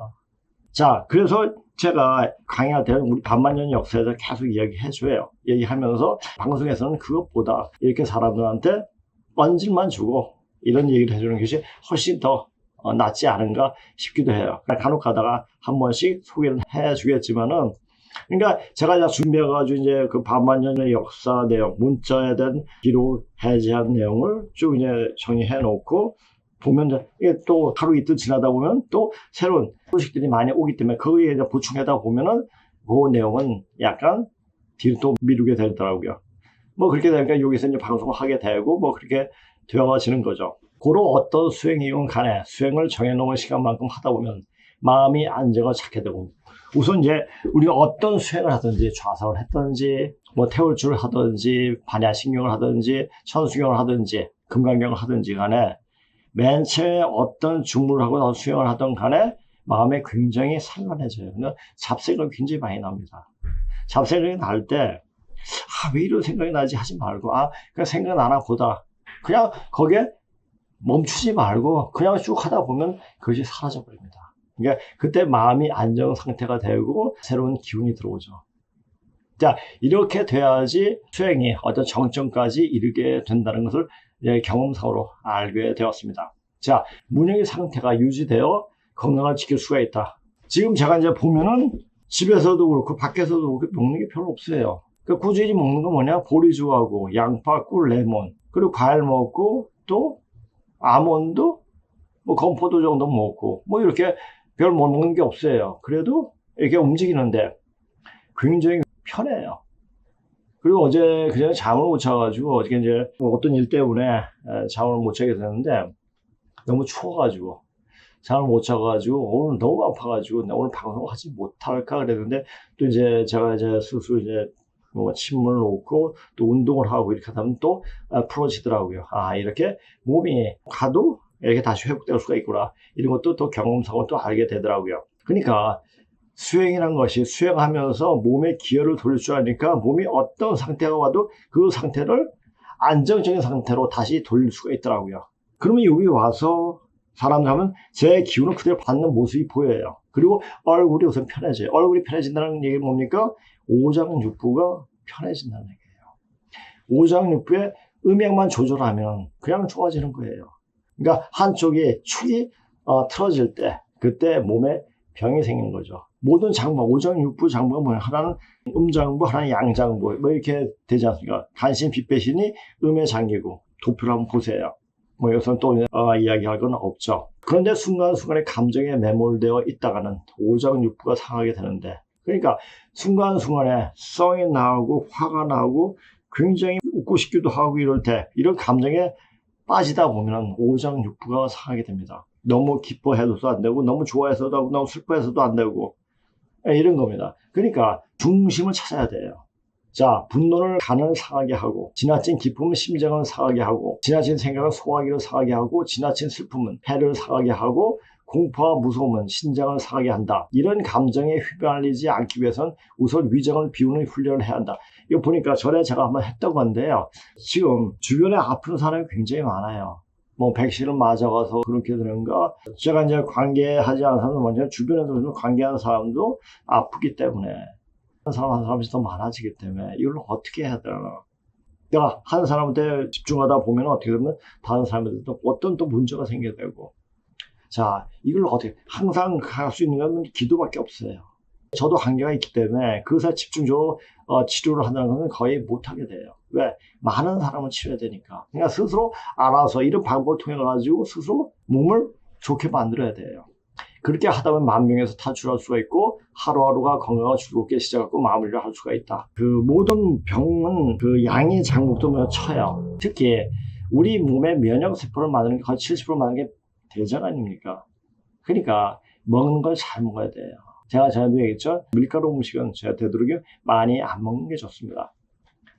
자, 그래서 제가 강의할 때는 우리 반만년 역사에 대해서 계속 이야기해줘요. 얘기하면서 방송에서는 그것보다 이렇게 사람들한테 뻔질만 주고 이런 얘기를 해주는 것이 훨씬 더 낫지 않은가 싶기도 해요. 간혹 가다가 한 번씩 소개를 해주겠지만은, 그러니까 제가 이제 준비해가지고 이제 그 반만년의 역사 내용, 문자에 대한 기록 해제한 내용을 쭉 이제 정리해 놓고 보면 이게 또 하루 이틀 지나다 보면 또 새로운 소식들이 많이 오기 때문에 거기에 이제 보충하다 보면은 그 내용은 약간 뒤로 또 미루게 되더라고요. 뭐 그렇게 되니까 여기서 이제 방송을 하게 되고 뭐 그렇게 되어지는 거죠. 그런 어떤 수행이건 간에 수행을 정해놓은 시간만큼 하다 보면 마음이 안정을 찾게 되고 우선 이제 우리가 어떤 수행을 하든지 좌선을 했든지 뭐 태울줄을 하든지 반야신경을 하든지 천수경을 하든지 금강경을 하든지 간에 맨 처음에 어떤 중물을 하고 수행을 하든 간에 마음에 굉장히 산란해져요. 근데 잡생각이 굉장히 많이 납니다. 잡생각이 날 때 왜 이런 생각이 나지 하지 말고 그냥 생각 나나 보다 그냥 거기에 멈추지 말고 그냥 쭉 하다 보면 그것이 사라져 버립니다. 그러니까 그때 마음이 안정 상태가 되고 새로운 기운이 들어오죠. 자, 이렇게 돼야지 수행이 어떤 정점까지 이르게 된다는 것을 경험상으로 알게 되었습니다. 자, 문영의 상태가 유지되어 건강을 지킬 수가 있다. 지금 제가 이제 보면은 집에서도 그렇고 밖에서도 그렇고 먹는 게 별로 없어요. 그 꾸준히 먹는 건 뭐냐? 보리죽하고 양파, 꿀, 레몬 그리고 과일 먹고 또 아몬드, 뭐 건포도 정도 먹고 뭐 이렇게 별 먹는 게 없어요. 그래도 이렇게 움직이는데 굉장히 편해요. 그리고 어제 그냥 잠을 못 자가지고 어저께 이제 어떤 일 때문에 잠을 못 자게 됐는데 너무 추워가지고 잠을 못 자가지고 오늘 너무 아파가지고 오늘 방송하지 못할까 그랬는데 또 이제 제가 이제 스스로 이제 뭐 침을 놓고 또 운동을 하고 이렇게 하면 또 풀어지더라고요. 이렇게 몸이 가도 이렇게 다시 회복될 수가 있구나. 이런 것도 또 경험상으로 또 알게 되더라고요. 그러니까 수행이라는 것이 수행하면서 몸에 기혈을 돌릴 줄 아니까 몸이 어떤 상태가 와도 그 상태를 안정적인 상태로 다시 돌릴 수가 있더라고요. 그러면 여기 와서 사람들 하면 제 기운을 그대로 받는 모습이 보여요. 그리고 얼굴이 우선 편해져요. 얼굴이 편해진다는 얘기는 뭡니까? 오장육부가 편해진다는 얘기예요. 오장육부의 음액만 조절하면 그냥 좋아지는 거예요. 그러니까 한쪽이 축이 틀어질 때 그때 몸에 병이 생기는 거죠. 모든 장부, 오장육부 장부가 뭐예요? 하나는 음장부, 하나는 양장부 뭐 이렇게 되지 않습니까? 간신, 빗배신이 음에 잠기고 도표를 한번 보세요. 뭐 여기서는 또 이야기할 건 없죠. 그런데 순간순간에 감정에 매몰되어 있다가는 오장육부가 상하게 되는데 그러니까 순간순간에 성이 나오고 화가 나오고 굉장히 웃고 싶기도 하고 이럴 때 이런 감정에 빠지다 보면 오장육부가 상하게 됩니다. 너무 기뻐해서도 안 되고 너무 좋아해서도 하고 너무 슬퍼해서도 안 되고 이런 겁니다. 그러니까 중심을 찾아야 돼요. 자, 분노를 간을 상하게 하고 지나친 기쁨은 심장을 상하게 하고 지나친 생각은 소화기를 상하게 하고 지나친 슬픔은 폐를 상하게 하고 공포와 무서움은 신장을 상하게 한다. 이런 감정에 휘말리지 않기 위해서는 우선 위장을 비우는 훈련을 해야 한다. 이거 보니까 전에 제가 한번 했던 건데요. 지금 주변에 아픈 사람이 굉장히 많아요. 뭐 백신을 맞아가서 그렇게 되는가? 제가 이제 관계하지 않은 사람도 먼저 주변에서 관계하는 사람도 아프기 때문에 한 사람이 더 많아지기 때문에 이걸 어떻게 해야 되나? 내가 한 사람한테 집중하다 보면 어떻게 되면 다른 사람한테도 어떤 또 문제가 생겨야 되고 자, 이걸 어떻게 항상 할 수 있는 건 기도밖에 없어요. 저도 한계가 있기 때문에 그것에 집중적으로 치료를 한다는 것은 거의 못하게 돼요. 왜? 많은 사람을 치료해야 되니까. 그러니까 스스로 알아서 이런 방법을 통해 가지고 스스로 몸을 좋게 만들어야 돼요. 그렇게 하다 보면 만병에서 탈출할 수가 있고 하루하루가 건강을 즐겁게 시작하고 마무리를 할 수가 있다. 그 모든 병은 그 양의 장목도 쳐요. 특히 우리 몸의 면역세포를 만드는 게 거의 70% 만드는 게 대장 아닙니까? 그러니까 먹는 걸 잘 먹어야 돼요. 제가 전에도 얘기했죠. 밀가루 음식은 제가 되도록이면 많이 안 먹는 게 좋습니다.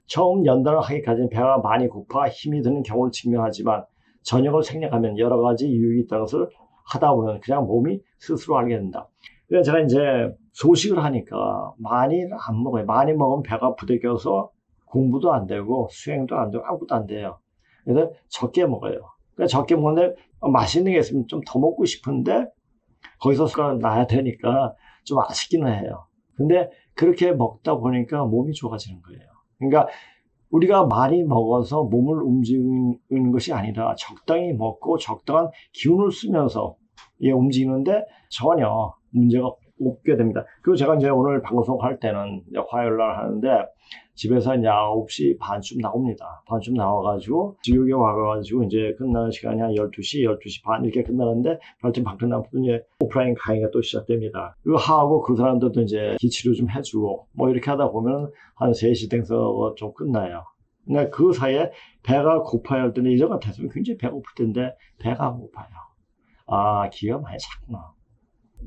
처음 연단을 하기까지는 배가 많이 고파 힘이 드는 경우를 직면하지만 저녁을 생략하면 여러 가지 유익이 있다는 것을 하다 보면 그냥 몸이 스스로 알게 된다. 그래서 제가 이제 소식을 하니까 많이 안 먹어요. 많이 먹으면 배가 부대껴서 공부도 안 되고 수행도 안 되고 아무것도 안 돼요. 그래서 적게 먹어요. 그러니까 적게 먹는데 맛있는 게 있으면 좀 더 먹고 싶은데 거기서 숟가락 놔야 되니까 좀 아쉽기는 해요. 근데 그렇게 먹다 보니까 몸이 좋아지는 거예요. 그러니까 우리가 많이 먹어서 몸을 움직이는 것이 아니라 적당히 먹고 적당한 기운을 쓰면서 움직이는데 전혀 문제가 없게 됩니다. 그리고 제가 이제 오늘 방송할 때는 화요일 날 하는데 집에서 이제 9시 반쯤 나옵니다. 반쯤 나와가지고 지역에 와가지고 이제 끝나는 시간이 한 12시, 12시 반 이렇게 끝나는데 발전 밖에 나면 이제 오프라인 강의가 또 시작됩니다. 이거 하고 그 사람들도 이제 기치료 좀 해주고 뭐 이렇게 하다 보면 한 3시 땡서 좀 끝나요. 근데 그 사이에 배가 고파야 할 때는 이전 같았으면 굉장히 배고플 텐데 배가 고파요. 아, 기가 많이 찼구나.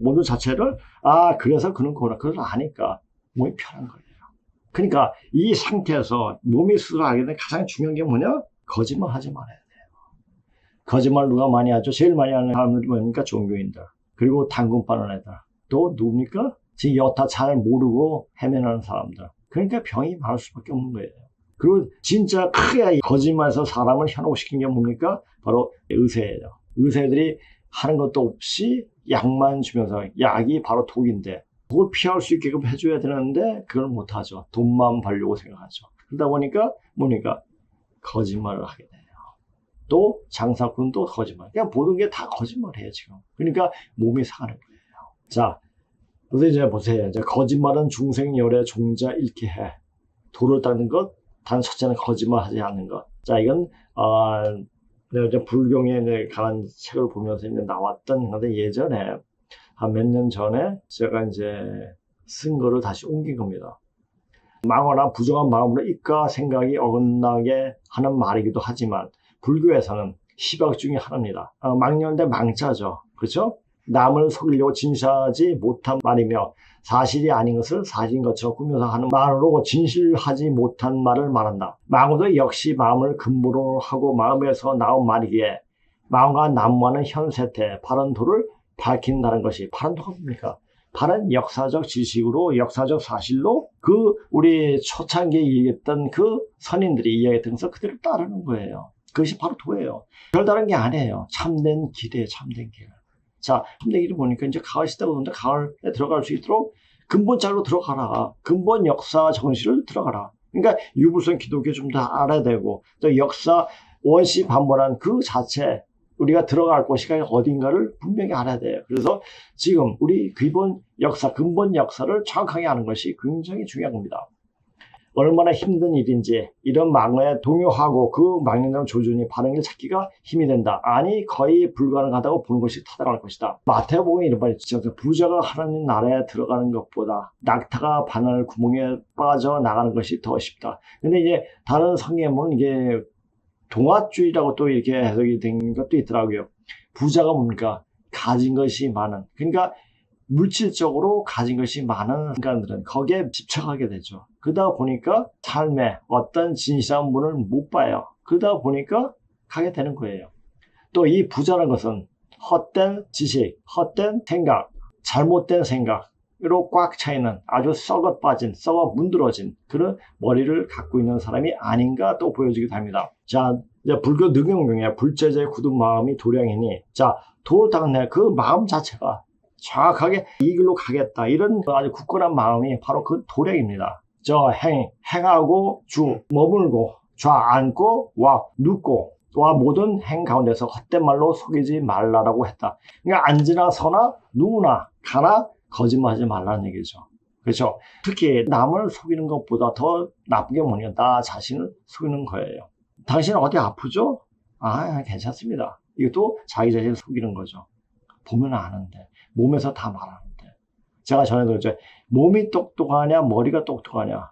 모두 자체를 그래서 그런 거라 그걸 아니까 몸이 편한 거예요. 그러니까 이 상태에서 몸이 스스로 알게 된 가장 중요한 게 뭐냐? 거짓말 하지 말아야 돼요. 거짓말 누가 많이 하죠? 제일 많이 하는 사람들이 뭡니까? 종교인들. 그리고 당근 빠는 애들. 또 누굽니까? 지금 여타 잘 모르고 헤매는 사람들. 그러니까 병이 많을 수밖에 없는 거예요. 그리고 진짜 크게 거짓말해서 사람을 현혹시킨 게 뭡니까? 바로 의사예요. 의사들이 하는 것도 없이 약만 주면서 약이 바로 독인데 그걸 피할 수 있게끔 해줘야 되는데 그걸 못하죠. 돈만 벌려고 생각하죠. 그러다 보니까 뭡니까? 거짓말을 하게 돼요. 또 장사꾼도 거짓말. 그냥 모든 게 다 거짓말이에요 지금. 그러니까 몸이 상하는 거예요. 자, 그래서 이제 보세요. 이제 거짓말은 중생열의 종자 잃게 해. 도를 닦는 것, 단 첫째는 거짓말하지 않는 것. 자, 이건 내가 이제 불경에 관한 책을 보면서 이제 나왔던 건데 예전에 한 몇 년 전에 제가 이제 쓴 거를 다시 옮긴 겁니다. 망언한 부정한 마음으로 입과 생각이 어긋나게 하는 말이기도 하지만 불교에서는 시박 중에 하나입니다. 망령대 망자죠. 그렇죠? 남을 속이려고 진실하지 못한 말이며 사실이 아닌 것을 사실인 것처럼 꾸며서 하는 말로 진실하지 못한 말을 말한다. 망언도 역시 마음을 근본으로 하고 마음에서 나온 말이기에 마음과 난무하는 현세태 바른 도를 밝힌다는 것이 바른 도가 뭡니까? 바른 역사적 지식으로 역사적 사실로 그 우리 초창기에 얘기했던 그 선인들이 이야기했던 것을 그대로 따르는 거예요. 그것이 바로 도예요. 별다른 게 아니에요. 참된 길이에요. 참된 길. 자, 참된 길을 보니까 이제 가을 시대가 오는데 가을에 들어갈 수 있도록 근본자로 들어가라. 근본 역사 정신을 들어가라. 그러니까 유불선 기독교 좀 더 알아야 되고 또 역사 원시 반번한 그 자체 우리가 들어갈 곳이 어딘가를 분명히 알아야 돼요. 그래서 지금 우리 기본 역사, 근본 역사를 정확하게 아는 것이 굉장히 중요한 겁니다. 얼마나 힘든 일인지 이런 망언에 동요하고 그 망령된 조준이 바른 길 찾기가 힘이 된다. 아니 거의 불가능하다고 보는 것이 타당할 것이다. 마태복음에 이런 말이 있죠. 부자가 하나님 나라에 들어가는 것보다 낙타가 바늘 구멍에 빠져나가는 것이 더 쉽다. 근데 이제 다른 성경에는 이게 동화주의라고 또 이렇게 해석이 된 것도 있더라고요. 부자가 뭡니까? 가진 것이 많은. 그러니까 물질적으로 가진 것이 많은 인간들은 거기에 집착하게 되죠. 그러다 보니까 삶에 어떤 진실한 문을 못 봐요. 그러다 보니까 가게 되는 거예요. 또 이 부자라는 것은 헛된 지식, 헛된 생각, 잘못된 생각으로 꽉 차있는 아주 썩어 빠진, 썩어 문드러진 그런 머리를 갖고 있는 사람이 아닌가 또 보여지기도 합니다. 자, 이제 불교 능용 중에 불제자의 굳은 마음이 도량이니, 자, 도를 닦는 그 마음 자체가 정확하게 이 길로 가겠다. 이런 아주 굳건한 마음이 바로 그 도량입니다. 저 행하고 머물고 앉고 눕고 모든 행 가운데서 헛된 말로 속이지 말라라고 했다. 그러니까 앉으나 서나 누우나 가나 거짓말하지 말라는 얘기죠. 그렇죠? 특히 남을 속이는 것보다 더 나쁜 게 뭐냐? 나 자신을 속이는 거예요. 당신은 어디 아프죠? 괜찮습니다. 이것도 자기 자신을 속이는 거죠. 보면 아는데 몸에서 다 말하는데. 제가 전에도 이제 몸이 똑똑하냐 머리가 똑똑하냐.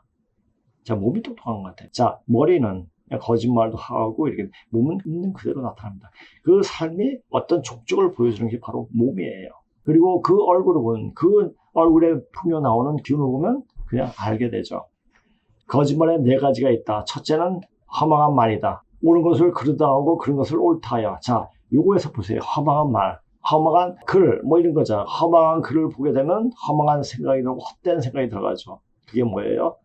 자, 몸이 똑똑한 것 같아요. 자, 머리는 거짓말도 하고 이렇게 몸은 있는 그대로 나타납니다. 그 삶이 어떤 족적을 보여주는 게 바로 몸이에요. 그리고 그 얼굴을 보면 그 얼굴에 풍겨 나오는 기운을 보면 그냥 알게 되죠. 거짓말에 4가지가 있다. 첫째는 허망한 말이다. 옳은 것을 그르다하고 그런 것을 옳다하여. 자, 요거에서 보세요. 허망한 말. 허망한 글, 뭐 이런 거죠. 허망한 글을 보게 되면 허망한 생각이 들고 헛된 생각이 들어가죠. 그게 뭐예요?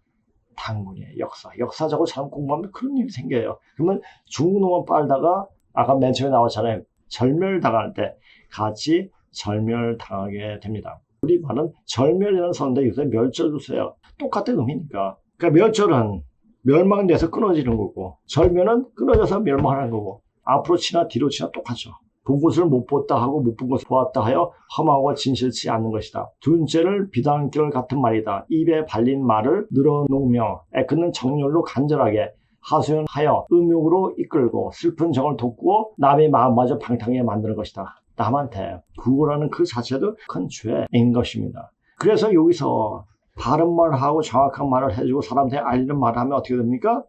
당군이에요. 역사적으로 잘못 공부하면 그런 일이 생겨요. 그러면 중국놈만 빨다가 아까 맨 처음에 나왔잖아요. 절멸당할 때 같이 절멸당하게 됩니다. 우리 말은 절멸이라는 선인데 요새 멸절도 써요. 똑같은 의미니까. 그러니까 멸절은 멸망돼서 끊어지는 거고 절멸은 끊어져서 멸망하는 거고 앞으로 치나 뒤로 치나 똑같죠. 본 것을 못 봤다 하고 못 본 것을 보았다 하여 험하고 진실치 않는 것이다. 둘째를 비단결 같은 말이다. 입에 발린 말을 늘어놓으며 애끓는 정열로 간절하게 하소연하여 음욕으로 이끌고 슬픈 정을 돋구어 남의 마음마저 방탕하게 만드는 것이다. 남한테 구걸하는 그 자체도 큰 죄인 것입니다. 그래서 여기서 바른 말하고 정확한 말을 해주고 사람한테 알리는 말을 하면 어떻게 됩니까?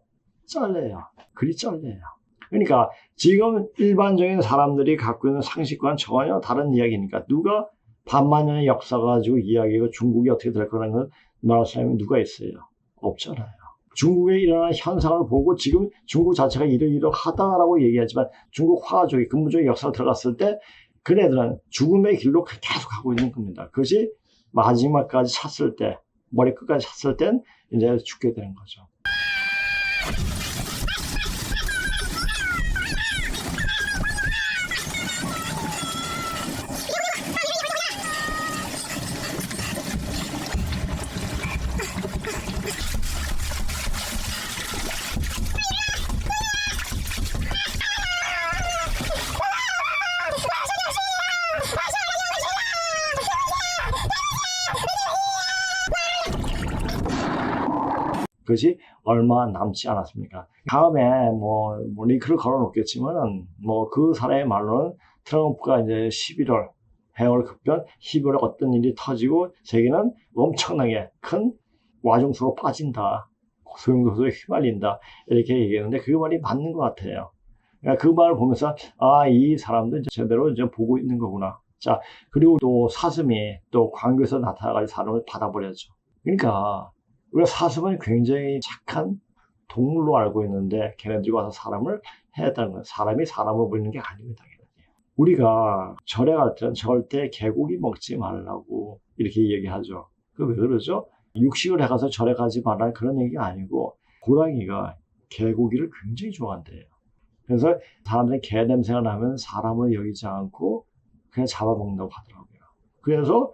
잘려요. 글이 잘려요. 그러니까 지금 일반적인 사람들이 갖고 있는 상식과는 전혀 다른 이야기니까 누가 반만 년의 역사 가지고 이야기하고 중국이 어떻게 될 거라는 걸 말할 사람이 누가 있어요? 없잖아요. 중국에 일어나는 현상을 보고 지금 중국 자체가 이러이러하다라고 얘기하지만 중국 화족이 근본적인 역사가 들어갔을 때 그네들은 죽음의 길로 계속 가고 있는 겁니다. 그것이 마지막까지 찼을 때, 머리끝까지 찼을 땐 이제 죽게 되는 거죠. 그것이 얼마 남지 않았습니까? 다음에 뭐 링크를 걸어놓겠지만은 그 사람의 말로는 트럼프가 이제 11월 해월 급변 12월에 어떤 일이 터지고 세계는 엄청나게 큰 와중수로 빠진다. 소용돌이에 휘말린다. 이렇게 얘기했는데 그 말이 맞는 것 같아요. 그러니까 그 말을 보면서 이 사람도 이제 제대로 이제 보고 있는 거구나. 자, 그리고 또 사슴이 또 광교에서 나타나가지고 사람을 받아버렸죠. 그러니까 우리가 사슴은 굉장히 착한 동물로 알고 있는데 걔네들이 와서 사람을 해했다는 거예요. 사람이 사람을 버리는 게 아닙니다. 우리가 절에 갈 때는 절대 개고기 먹지 말라고 이렇게 얘기하죠. 그 왜 그러죠? 육식을 해가서 절에 가지 말라는 그런 얘기가 아니고 고라니가 개고기를 굉장히 좋아한대요. 그래서 사람들이 개 냄새가 나면 사람을 여기지 않고 그냥 잡아먹는다고 하더라고요. 그래서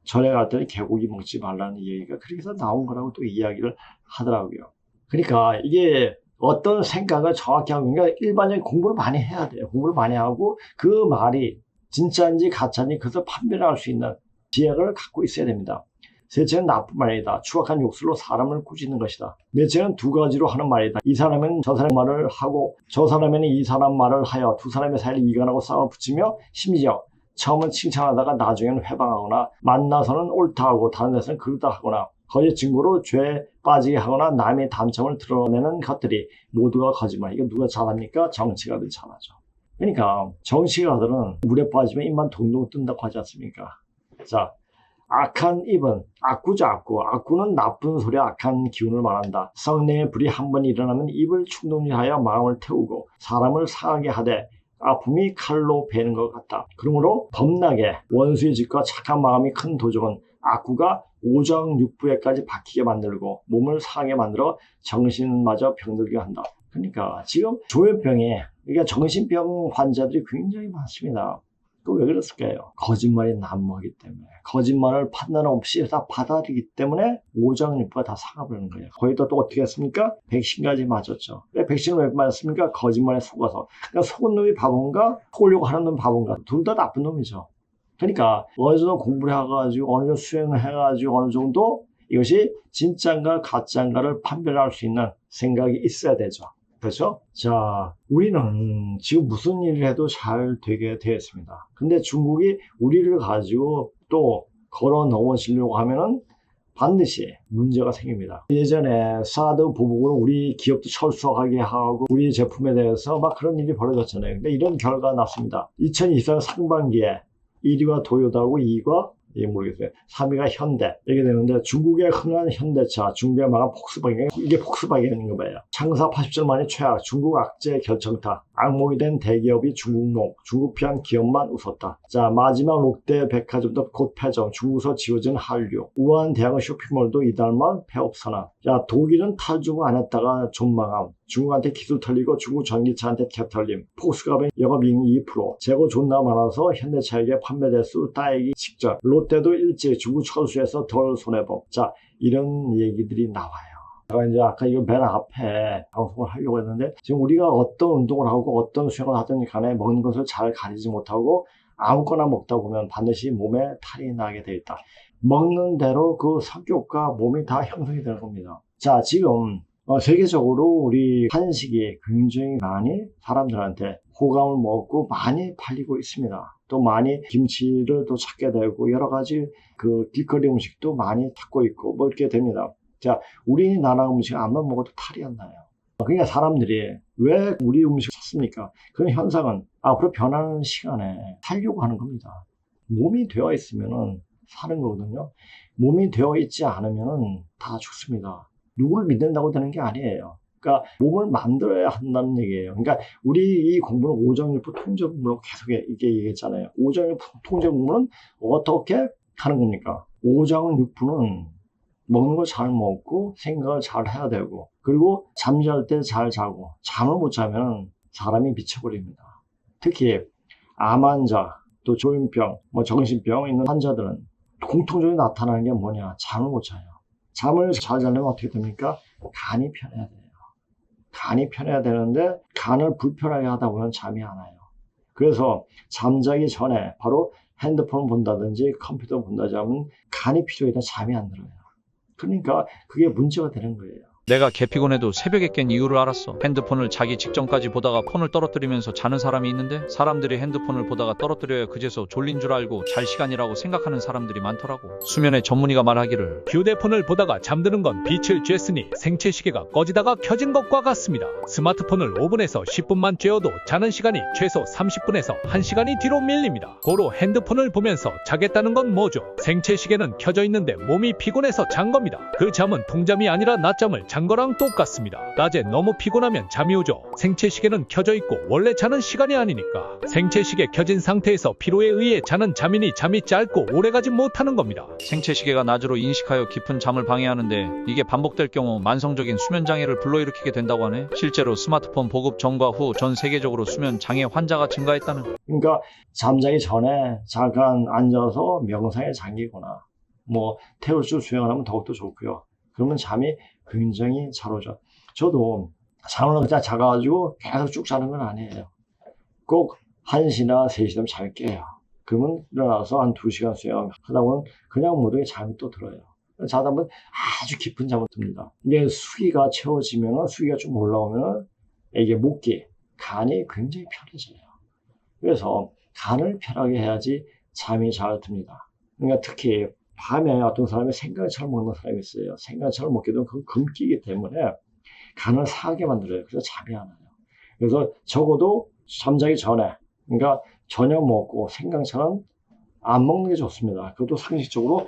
절에 갈 때는 개고기 먹지 말라는 얘기가 그렇게 해서 나온 거라고 또 이야기를 하더라고요. 그러니까 이게 어떤 생각을 정확히 하고, 그러니까 일반적인 공부를 많이 해야 돼요. 공부를 많이 하고 그 말이 진짜인지 가짜인지 그것을 판별을 할 수 있는 지혜를 갖고 있어야 됩니다. 셋째는 나쁜 말이다. 추악한 욕설로 사람을 꾸짖는 것이다. 넷째는 두 가지로 하는 말이다. 이 사람은 저 사람 말을 하고 저 사람은 이 사람 말을 하여 두 사람의 사이를 이간하고 싸움을 붙이며 심지어 처음은 칭찬하다가 나중에는 회방하거나 만나서는 옳다 하고 다른 데서는 그르다 하거나 거짓 증거로 죄에 빠지게 하거나 남의 단점을 드러내는 것들이 모두가 거짓말. 이거 누가 잘합니까? 정치가들 잘하죠. 그러니까 정치가들은 물에 빠지면 입만 동동 뜬다고 하지 않습니까? 자, 악한 입은 악구죠. 악구는 나쁜 소리, 악한 기운을 말한다. 성내의 불이 한 번 일어나면 입을 충동하여 마음을 태우고 사람을 상하게 하되 아픔이 칼로 베는 것 같다. 그러므로 범나게 원수의 짓과 착한 마음이 큰 도적은 악구가 오정육부에까지 박히게 만들고 몸을 상하게 만들어 정신마저 병들게 한다. 그러니까 지금 조현병에, 그러니까 정신병 환자들이 굉장히 많습니다. 또 왜 그랬을까요? 거짓말이 난무하기 때문에, 거짓말을 판단 없이 다 받아들이기 때문에 오정육부가 다 상해버리는 거예요. 거기다 또 어떻게 했습니까? 백신까지 맞았죠. 왜 백신을 왜 맞았습니까? 거짓말에 속아서. 그러니까 속은 놈이 바본가? 속으려고 하는 놈이 바본가? 둘 다 나쁜 놈이죠. 그러니까 어느 정도 공부를 해가지고 어느 정도 수행을 해가지고 어느 정도 이것이 진짜인가 가짜인가를 판별할 수 있는 생각이 있어야 되죠. 그렇죠? 자, 우리는 지금 무슨 일을 해도 잘 되게 되었습니다. 근데 중국이 우리를 가지고 또 걸어 넣으시려고 하면은 반드시 문제가 생깁니다. 예전에 사드 보복으로 우리 기업도 철수하게 하고 우리 제품에 대해서 막 그런 일이 벌어졌잖아요. 근데 이런 결과가 났습니다. 2024년 상반기에 1위가 도요다고 2위가 모르겠어요. 3위가 현대. 이렇게 되는데 중국의 흔한 현대차, 중국의 망한 폭스바겐, 이게 폭스바겐인 거예요. 창사 80년 만에 최악, 중국 악재 결정타, 악몽이 된 대기업이 중국농, 중국 피한 기업만 웃었다. 자, 마지막 롯데 백화점도 곧 폐점, 중국서 지어진 한류, 우한 대학의 쇼핑몰도 이달만 폐업선언. 자, 독일은 탈중 안 했다가 존망함, 중국한테 기술 털리고 중국 전기차한테 캡 털림, 폭스바겐 영업이익 2%, 재고 존나 많아서 현대차에게 판매 대수 따이기 직전, 롯데도 일찍 중국 철수해서 덜 손해봄. 자, 이런 얘기들이 나와요. 제가 이제 아까 이거 맨 앞에 방송을 하려고 했는데 지금 우리가 어떤 운동을 하고 어떤 수영을 하든 간에 먹는 것을 잘 가리지 못하고 아무거나 먹다 보면 반드시 몸에 탈이 나게 돼 있다. 먹는 대로 그 성격과 몸이 다 형성이 되는 겁니다. 자, 지금 세계적으로 우리 한식이 굉장히 많이 사람들한테 호감을 먹고 많이 팔리고 있습니다. 또 많이 김치를 또 찾게 되고 여러 가지 그 길거리 음식도 많이 찾고 있고 뭐 이렇게 됩니다. 자, 우리나라 음식 안만 먹어도 탈이 안 나요. 그러니까 사람들이 왜 우리 음식을 찾습니까? 그런 현상은 앞으로 변하는 시간에 살려고 하는 겁니다. 몸이 되어 있으면은 사는 거거든요. 몸이 되어 있지 않으면은 다 죽습니다. 누구를 믿는다고 되는 게 아니에요. 그러니까 몸을 만들어야 한다는 얘기예요. 그러니까 우리 이 공부는 오정육부 통제공부로 계속 이렇게 얘기했잖아요. 오정육부 통제공부는 어떻게 하는 겁니까? 오정육부는 먹는 걸 잘 먹고 생각을 잘 해야 되고 그리고 잠잘 때 잘 자고 잠을 못 자면 사람이 미쳐버립니다. 특히 암 환자, 또 조현병, 정신병 있는 환자들은 공통적으로 나타나는 게 뭐냐? 잠을 못 자요. 잠을 잘 자려면 어떻게 됩니까? 간이 편해야 돼요. 간이 편해야 되는데 간을 불편하게 하다 보면 잠이 안 와요. 그래서 잠자기 전에 바로 핸드폰을 본다든지 컴퓨터를 본다든지 하면 간이 필요해서 잠이 안 들어요. 그러니까 그게 문제가 되는 거예요. 내가 개피곤해도 새벽에 깬 이유를 알았어. 핸드폰을 자기 직전까지 보다가 폰을 떨어뜨리면서 자는 사람이 있는데 사람들이 핸드폰을 보다가 떨어뜨려야 그제서 졸린 줄 알고 잘 시간이라고 생각하는 사람들이 많더라고. 수면의 전문의가 말하기를 휴대폰을 보다가 잠드는 건 빛을 쬐으니 생체 시계가 꺼지다가 켜진 것과 같습니다. 스마트폰을 5분에서 10분만 쬐어도 자는 시간이 최소 30분에서 1시간이 뒤로 밀립니다. 고로 핸드폰을 보면서 자겠다는 건 뭐죠? 생체 시계는 켜져 있는데 몸이 피곤해서 잔 겁니다. 그 잠은 통잠이 아니라 낮잠을 잔 거랑 똑같습니다. 낮에 너무 피곤하면 잠이 오죠. 생체 시계는 켜져 있고 원래 자는 시간이 아니니까. 생체 시계 켜진 상태에서 피로에 의해 자는 잠이니 잠이 짧고 오래가지 못하는 겁니다. 생체 시계가 낮으로 인식하여 깊은 잠을 방해하는데 이게 반복될 경우 만성적인 수면 장애를 불러일으키게 된다고 하네. 실제로 스마트폰 보급 전과 후 전 세계적으로 수면 장애 환자가 증가했다는. 그러니까 잠자기 전에 잠깐 앉아서 명상에 잠기거나 태울줄 수영을 하면 더욱더 좋고요. 그러면 잠이 굉장히 잘 오죠. 저도 잠을 그냥 자가지고 계속 쭉 자는 건 아니에요. 꼭 1시나 3시 되면 잘 깨요. 그러면 일어나서 한 2시간 수영 하다 보면 그냥 모두에 잠이 또 들어요. 자다 보면 아주 깊은 잠을 듭니다. 이게 수기가 채워지면 수기가 좀 올라오면 이게 목기, 간이 굉장히 편해져요. 그래서 간을 편하게 해야지 잠이 잘 듭니다. 그러니까 특히 밤에 어떤 사람이 생강차를 먹는 사람이 있어요. 생강차를 먹게 되면 그건 금기이기 때문에 간을 상하게 만들어요. 그래서 잠이 안 와요. 그래서 적어도 잠자기 전에, 그러니까 저녁 먹고 생강차는 안 먹는 게 좋습니다. 그것도 상식적으로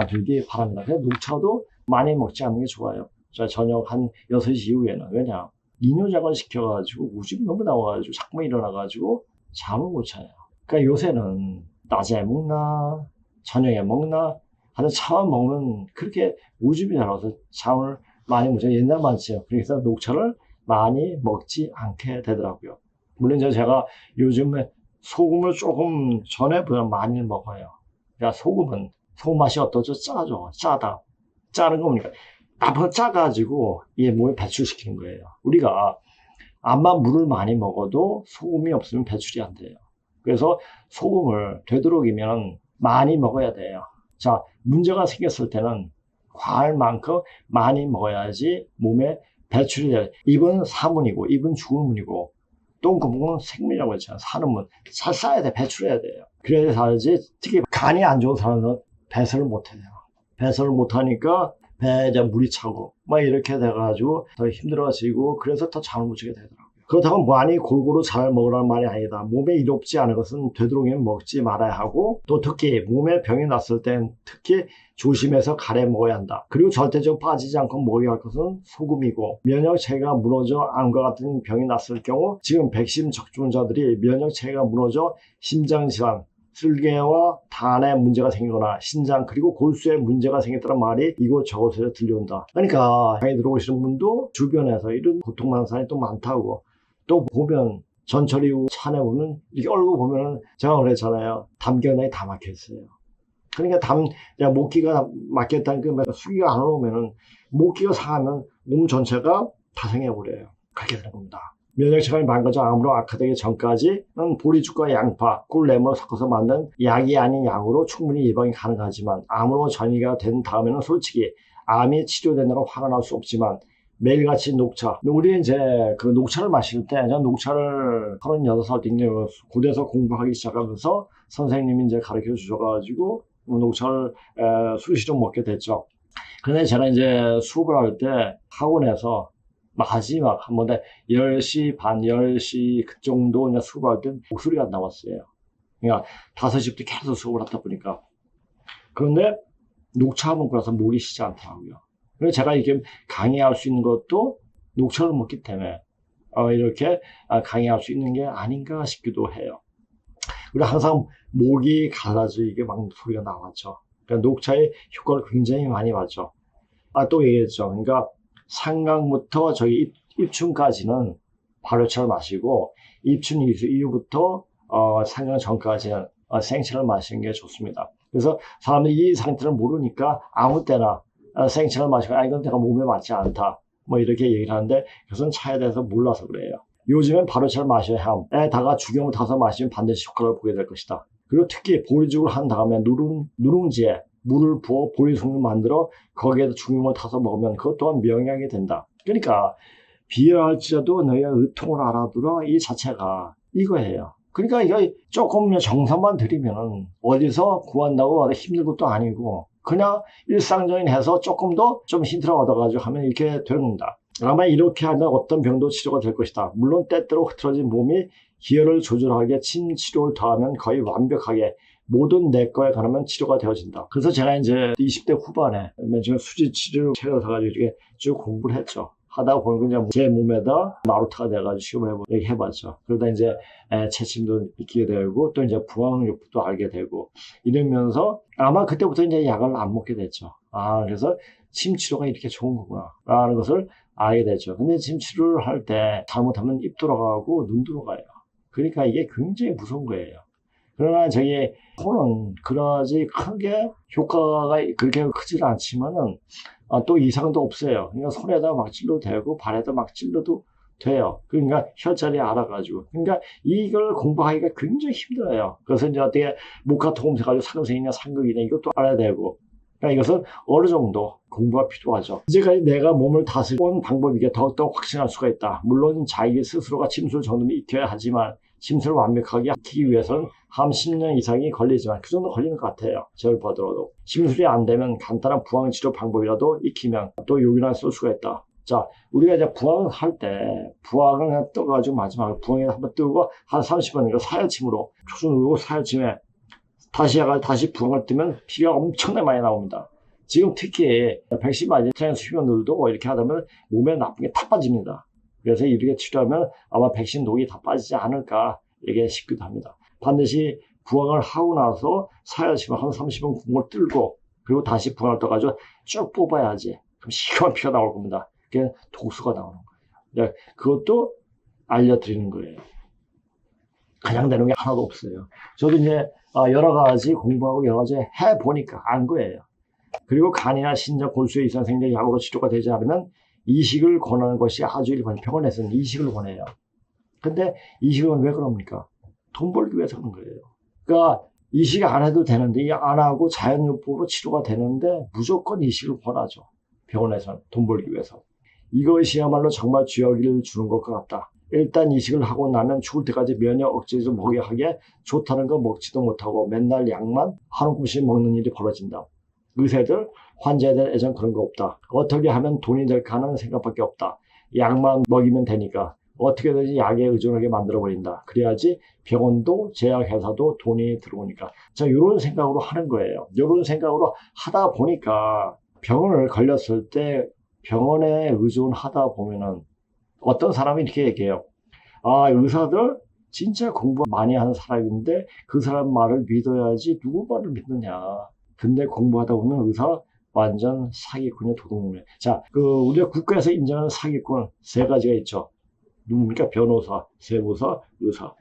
되기 바랍니다. 그냥 녹차도 많이 먹지 않는 게 좋아요. 자, 저녁 한 6시 이후에는. 왜냐? 이뇨작을 시켜가지고 우집이 너무 나와가지고 자꾸 일어나가지고 잠을 못 자요. 그러니까 요새는 낮에 먹나 저녁에 먹나 하는 차만 먹으면 그렇게 우집이 나와서 잠을 많이 못 자요. 옛날 많지요. 그래서 녹차를 많이 먹지 않게 되더라고요. 물론 제가 요즘에 소금을 조금 전에보다 많이 먹어요. 그러니까 소금 맛이 어떠죠? 짜죠. 짜다. 짜는 겁니까? 나보다 짜가지고 이게 몸에 배출시키는 거예요. 우리가 암만 물을 많이 먹어도 소금이 없으면 배출이 안 돼요. 그래서 소금을 되도록이면 많이 먹어야 돼요. 자, 문제가 생겼을 때는 과할 만큼 많이 먹어야지 몸에 배출이 돼요. 입은 사문이고 입은 죽은 문이고 똥구멍은 생문이라고 했잖아요. 사는 문. 잘 싸야 돼. 배출해야 돼요. 그래야 살지. 특히 간이 안 좋은 사람은 배설을 못해요. 배설을 못하니까 배에 이제 물이 차고 이렇게 돼가지고 더 힘들어지고 그래서 더 잠을 못 자게 되더라고요. 그렇다고 많이 골고루 잘 먹으라는 말이 아니다. 몸에 이롭지 않은 것은 되도록이면 먹지 말아야 하고 또 특히 몸에 병이 났을 땐 특히 조심해서 가래 먹어야 한다. 그리고 절대적으로 빠지지 않고 먹어야 할 것은 소금이고 면역체계가 무너져 암과 같은 병이 났을 경우 지금 백신 접종자들이 면역체계가 무너져 심장질환, 쓸개와 단에 문제가 생기거나 신장 그리고 골수에 문제가 생겼다는 말이 이곳저곳에서 들려온다. 그러니까 병이 들어오시는 분도 주변에서 이런 고통받는 사람이 또 많다고 또 보면 전철 이후 차내 보면 이렇게 얼굴 보면은 제가 그랬잖아요. 담견이 다 막혀 있어요. 그러니까 내가 모기가 맞겠다는 그 수기가 안 오면은 모기가 상하면 몸 전체가 다생해버려요. 그렇게 되는 겁니다. 면역체감이 망가져 암으로 악화되기 전까지는 보리죽과 양파, 꿀, 레몬을 섞어서 만든 약이 아닌 약으로 충분히 예방이 가능하지만 암으로 전이가 된 다음에는 솔직히 암이 치료된다고 화가 날 수 없지만 매일같이 녹차. 우리 이제 그 녹차를 마실 때, 저는 녹차를 36살 때 고대에서 공부하기 시작하면서 선생님이 이제 가르쳐 주셔가지고 녹차를 수시로 먹게 됐죠. 근데 제가 이제 수업을 할 때 학원에서 마지막 한 번에 10시 반, 10시 그 정도 그냥 수업할 때 목소리가 안 나왔어요. 그러니까 5시부터 계속 수업을 하다 보니까. 그런데 녹차 먹고 나서 목이 쉬지 않더라고요. 그래서 제가 이렇게 강의할 수 있는 것도 녹차를 먹기 때문에 이렇게 강의할 수 있는 게 아닌가 싶기도 해요. 그리고 항상 목이 갈라져 이게 막 소리가 나왔죠. 그러니까 녹차의 효과를 굉장히 많이 봤죠. 또 얘기했죠. 그러니까 상강부터 저희 입춘까지는 발효차를 마시고 입춘 이후부터 상강 전까지는 생차를 마시는 게 좋습니다. 그래서 사람들이 이 상태를 모르니까 아무 때나 생차를 마시고 이건 내가 몸에 맞지 않다 뭐 이렇게 얘기를 하는데 그것은 차에 대해서 몰라서 그래요. 요즘엔 발효차를 마셔야 함에다가 죽염을 타서 마시면 반드시 효과를 보게 될 것이다. 그리고 특히 보리죽을 한 다음에 누룽지에 물을 부어 보리숙을 만들어 거기에다 죽염을 타서 먹으면 그것 또한 명약이 된다. 그러니까 비열할지라도 너희가 의통을 알아두라 이 자체가 이거예요. 그러니까 이거 조금 정성만 들이면 어디서 구한다고 힘들 것도 아니고 그냥 일상적인 해서 조금 더 좀 힌트를 얻어가지고 하면 이렇게 되는 겁니다. 아마 이렇게 하면 어떤 병도 치료가 될 것이다. 물론 때때로 흐트러진 몸이 기혈을 조절하게 침 치료를 더하면 거의 완벽하게 모든 내과에 가면 치료가 되어진다. 그래서 제가 이제 20대 후반에 맨 처음에 수지 치료 책을 사가지고 이렇게 쭉 공부를 했죠. 하다 보니까 제 몸에다 마루타가 돼가지고 시험을 해봤죠. 그러다 이제 체침도 익히게 되고 또 이제 부항요법도 알게 되고 이러면서 아마 그때부터 이제 약을 안 먹게 됐죠. 그래서 침 치료가 이렇게 좋은 거구나 라는 것을 알게 됐죠. 근데 침 치료를 할 때 잘못하면 입 돌아가고 눈 돌아가요. 그러니까 이게 굉장히 무서운 거예요. 그러나 저기 손은 그다지 크게 효과가 그렇게 크질 않지만은 또 이상도 없어요. 그러니까 손에다 막 찔러도 되고 발에다 막 찔러도 돼요. 그러니까 혈자리 알아가지고. 그러니까 이걸 공부하기가 굉장히 힘들어요. 그래서 이제 어떻게 목화토금해가지고 상생이냐 상극이냐 이것도 알아야 되고. 그러니까 이것은 어느 정도 공부가 필요하죠. 이제까지 내가 몸을 다스리는 방법이게 더욱더 확신할 수가 있다. 물론 자기 스스로가 침술 정도는 익혀야 하지만 침술을 완벽하게 익히기 위해서는 한 10년 이상이 걸리지만 그 정도 걸리는 것 같아요. 저를 보더라도. 침술이 안 되면 간단한 부항치료 방법이라도 익히면 또 요긴하게 쓸 수가 있다. 자, 우리가 이제 부항을 할 때 부항을 그냥 떠가지고 마지막에 부항에 한번 뜨고 한 30분 사혈침으로 초수 누르고 사혈침에 다시 부항을 뜨면 피가 엄청나게 많이 나옵니다. 지금 특히 백신 맞은 트랜스휴먼들도 이렇게 하다 보면 몸에 나쁜 게 다 빠집니다. 그래서 이렇게 치료하면 아마 백신 독이 다 빠지지 않을까 얘기 싶기도 합니다. 반드시 부항을 하고 나서 사혈침을 한 30분 국물 뜨고 그리고 다시 부항을 떠가지고 쭉 뽑아야지. 그럼 시커먼 피가 나올 겁니다. 그게 독소가 나오는 거예요. 그것도 알려드리는 거예요. 그냥 되는 게 하나도 없어요. 저도 이제 여러 가지 공부하고 여러 가지 해보니까 안 거예요. 그리고 간이나 신장, 골수에 이상 생긴 약으로 치료가 되지 않으면 이식을 권하는 것이 아주 일반 병원에서는 이식을 권해요. 근데 이식은 왜 그럽니까? 돈 벌기 위해서 하는 거예요. 그러니까 이식 안 해도 되는데 안 하고 자연요법으로 치료가 되는데 무조건 이식을 권하죠. 병원에서는 돈 벌기 위해서. 이것이야말로 정말 쥐어기를 주는 것 같다. 일단 이식을 하고 나면 죽을 때까지 면역 억제해서 먹여하게 좋다는 거 먹지도 못하고 맨날 약만 한 움큼씩 먹는 일이 벌어진다. 의사들, 환자들 예전 그런 거 없다. 어떻게 하면 돈이 될까 하는 생각밖에 없다. 약만 먹이면 되니까 어떻게든지 약에 의존하게 만들어버린다. 그래야지 병원도 제약회사도 돈이 들어오니까. 자, 이런 생각으로 하는 거예요. 이런 생각으로 하다 보니까 병원을 걸렸을 때 병원에 의존하다 보면은 어떤 사람이 이렇게 얘기해요. 의사들 진짜 공부 많이 하는 사람인데 그 사람 말을 믿어야지 누구 말을 믿느냐. 근데 공부하다 보면 의사 완전 사기꾼이야, 도둑놈이야. 자, 우리가 국가에서 인정하는 사기꾼 3가지가 있죠. 누굽니까? 변호사, 세무사, 의사.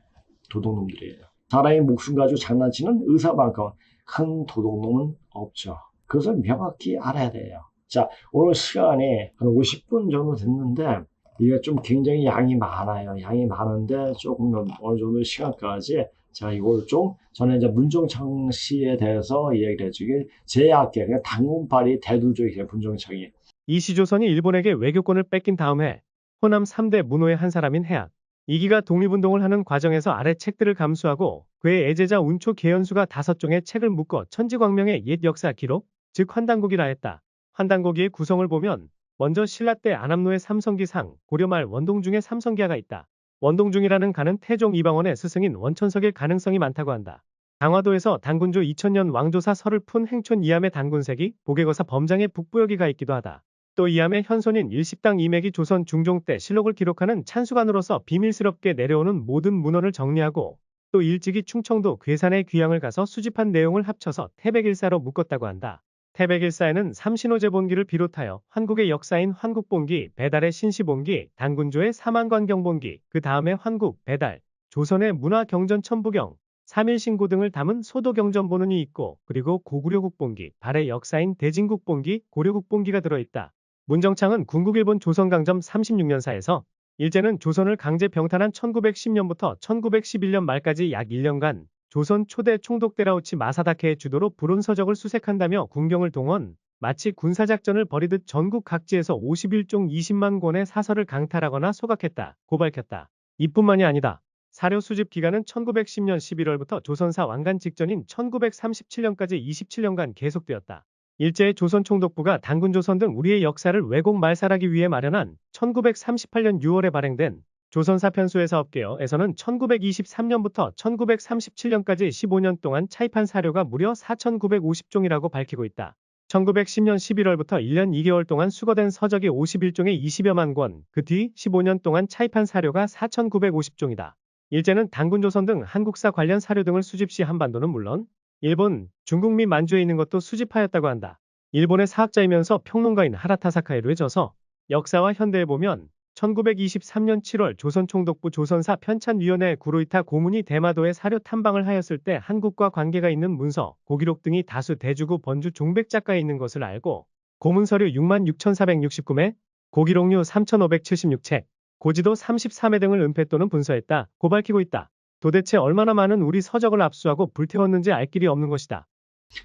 도둑놈들이에요. 사람의 목숨 가지고 장난치는 의사만큼 큰 도둑놈은 없죠. 그것을 명확히 알아야 돼요. 자, 오늘 시간이 한 50분 정도 됐는데 이게 좀 굉장히 양이 많아요. 양이 많은데 조금 어느 정도 시간까지 제가 이걸 좀 저는 이제 문종창 씨에 대해서 이야기를 해주길 제약계 그냥 당군발이 대두적이에요. 문종창이. 이시조선이 일본에게 외교권을 뺏긴 다음 해 호남 3대 문호의 한 사람인 해악 이기가 독립운동을 하는 과정에서 아래 책들을 감수하고 그의 애제자 운초 계연수가 5종의 책을 묶어 천지광명의 옛 역사 기록, 즉 환단고기라 했다. 환단고기의 구성을 보면 먼저 신라 때 안암로의 삼성기상, 고려 말 원동중의 삼성기하가 있다. 원동중이라는 가는 태종 이방원의 스승인 원천석일 가능성이 많다고 한다. 강화도에서 단군조 2000년 왕조사 설을 푼 행촌 이암의 단군색이 보개거사 범장의 북부여기가 있기도 하다. 또 이암의 현손인 일식당 이맥이 조선 중종 때 실록을 기록하는 찬수관으로서 비밀스럽게 내려오는 모든 문헌을 정리하고 또 일찍이 충청도 괴산의 귀양을 가서 수집한 내용을 합쳐서 태백일사로 묶었다고 한다. 태백일사에는 삼신호제본기를 비롯하여 한국의 역사인 환국본기, 배달의 신시본기, 단군조의 사만관경본기, 그 다음에 환국, 배달, 조선의 문화경전천부경, 삼일신고 등을 담은 소도경전본원이 있고 그리고 고구려국본기, 발의 역사인 대진국본기, 고려국본기가 들어있다. 문정창은 군국일본 조선강점 36년사에서 일제는 조선을 강제 병탄한 1910년부터 1911년 말까지 약 1년간 조선 초대 총독 데라우치 마사다케의 주도로 불온서적을 수색한다며 군경을 동원, 마치 군사작전을 벌이듯 전국 각지에서 51종 20만 권의 사설을 강탈하거나 소각했다.고 밝혔다. 이뿐만이 아니다. 사료 수집 기간은 1910년 11월부터 조선사 완간 직전인 1937년까지 27년간 계속되었다. 일제의 조선 총독부가 단군조선 등 우리의 역사를 왜곡 말살하기 위해 마련한 1938년 6월에 발행된 조선사 편수회사업계여에서는 1923년부터 1937년까지 15년 동안 차입한 사료가 무려 4,950종이라고 밝히고 있다. 1910년 11월부터 1년 2개월 동안 수거된 서적이 51종에 20여만 권, 그 뒤 15년 동안 차입한 사료가 4,950종이다. 일제는 단군조선 등 한국사 관련 사료 등을 수집 시 한반도는 물론 일본, 중국 및 만주에 있는 것도 수집하였다고 한다. 일본의 사학자이면서 평론가인 하라타 사카이루의 저서 역사와 현대에 보면 1923년 7월 조선 총독부 조선사 편찬위원회 구로이타 고문이 대마도에 사료 탐방을 하였을 때 한국과 관계가 있는 문서, 고기록 등이 다수 대주고 번주 종백작가에 있는 것을 알고 고문서류 66,469매, 고기록류 3,576책, 고지도 33회 등을 은폐 또는 분서했다.고 밝히고 있다. 도대체 얼마나 많은 우리 서적을 압수하고 불태웠는지 알 길이 없는 것이다.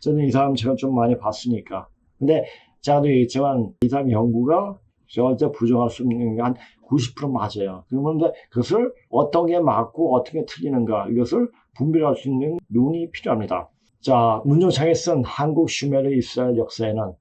저는 이 사람 제가 좀 많이 봤으니까. 근데 제가도 얘기했지만 이 사람 연구가 절대 부정할 수 없는 게 한 90% 맞아요. 그런데 그것을 어떤 게 맞고 어떤 게 틀리는가 이것을 분별할 수 있는 눈이 필요합니다. 자, 문종창이 쓴 한국 슈메르 이스라엘 역사에는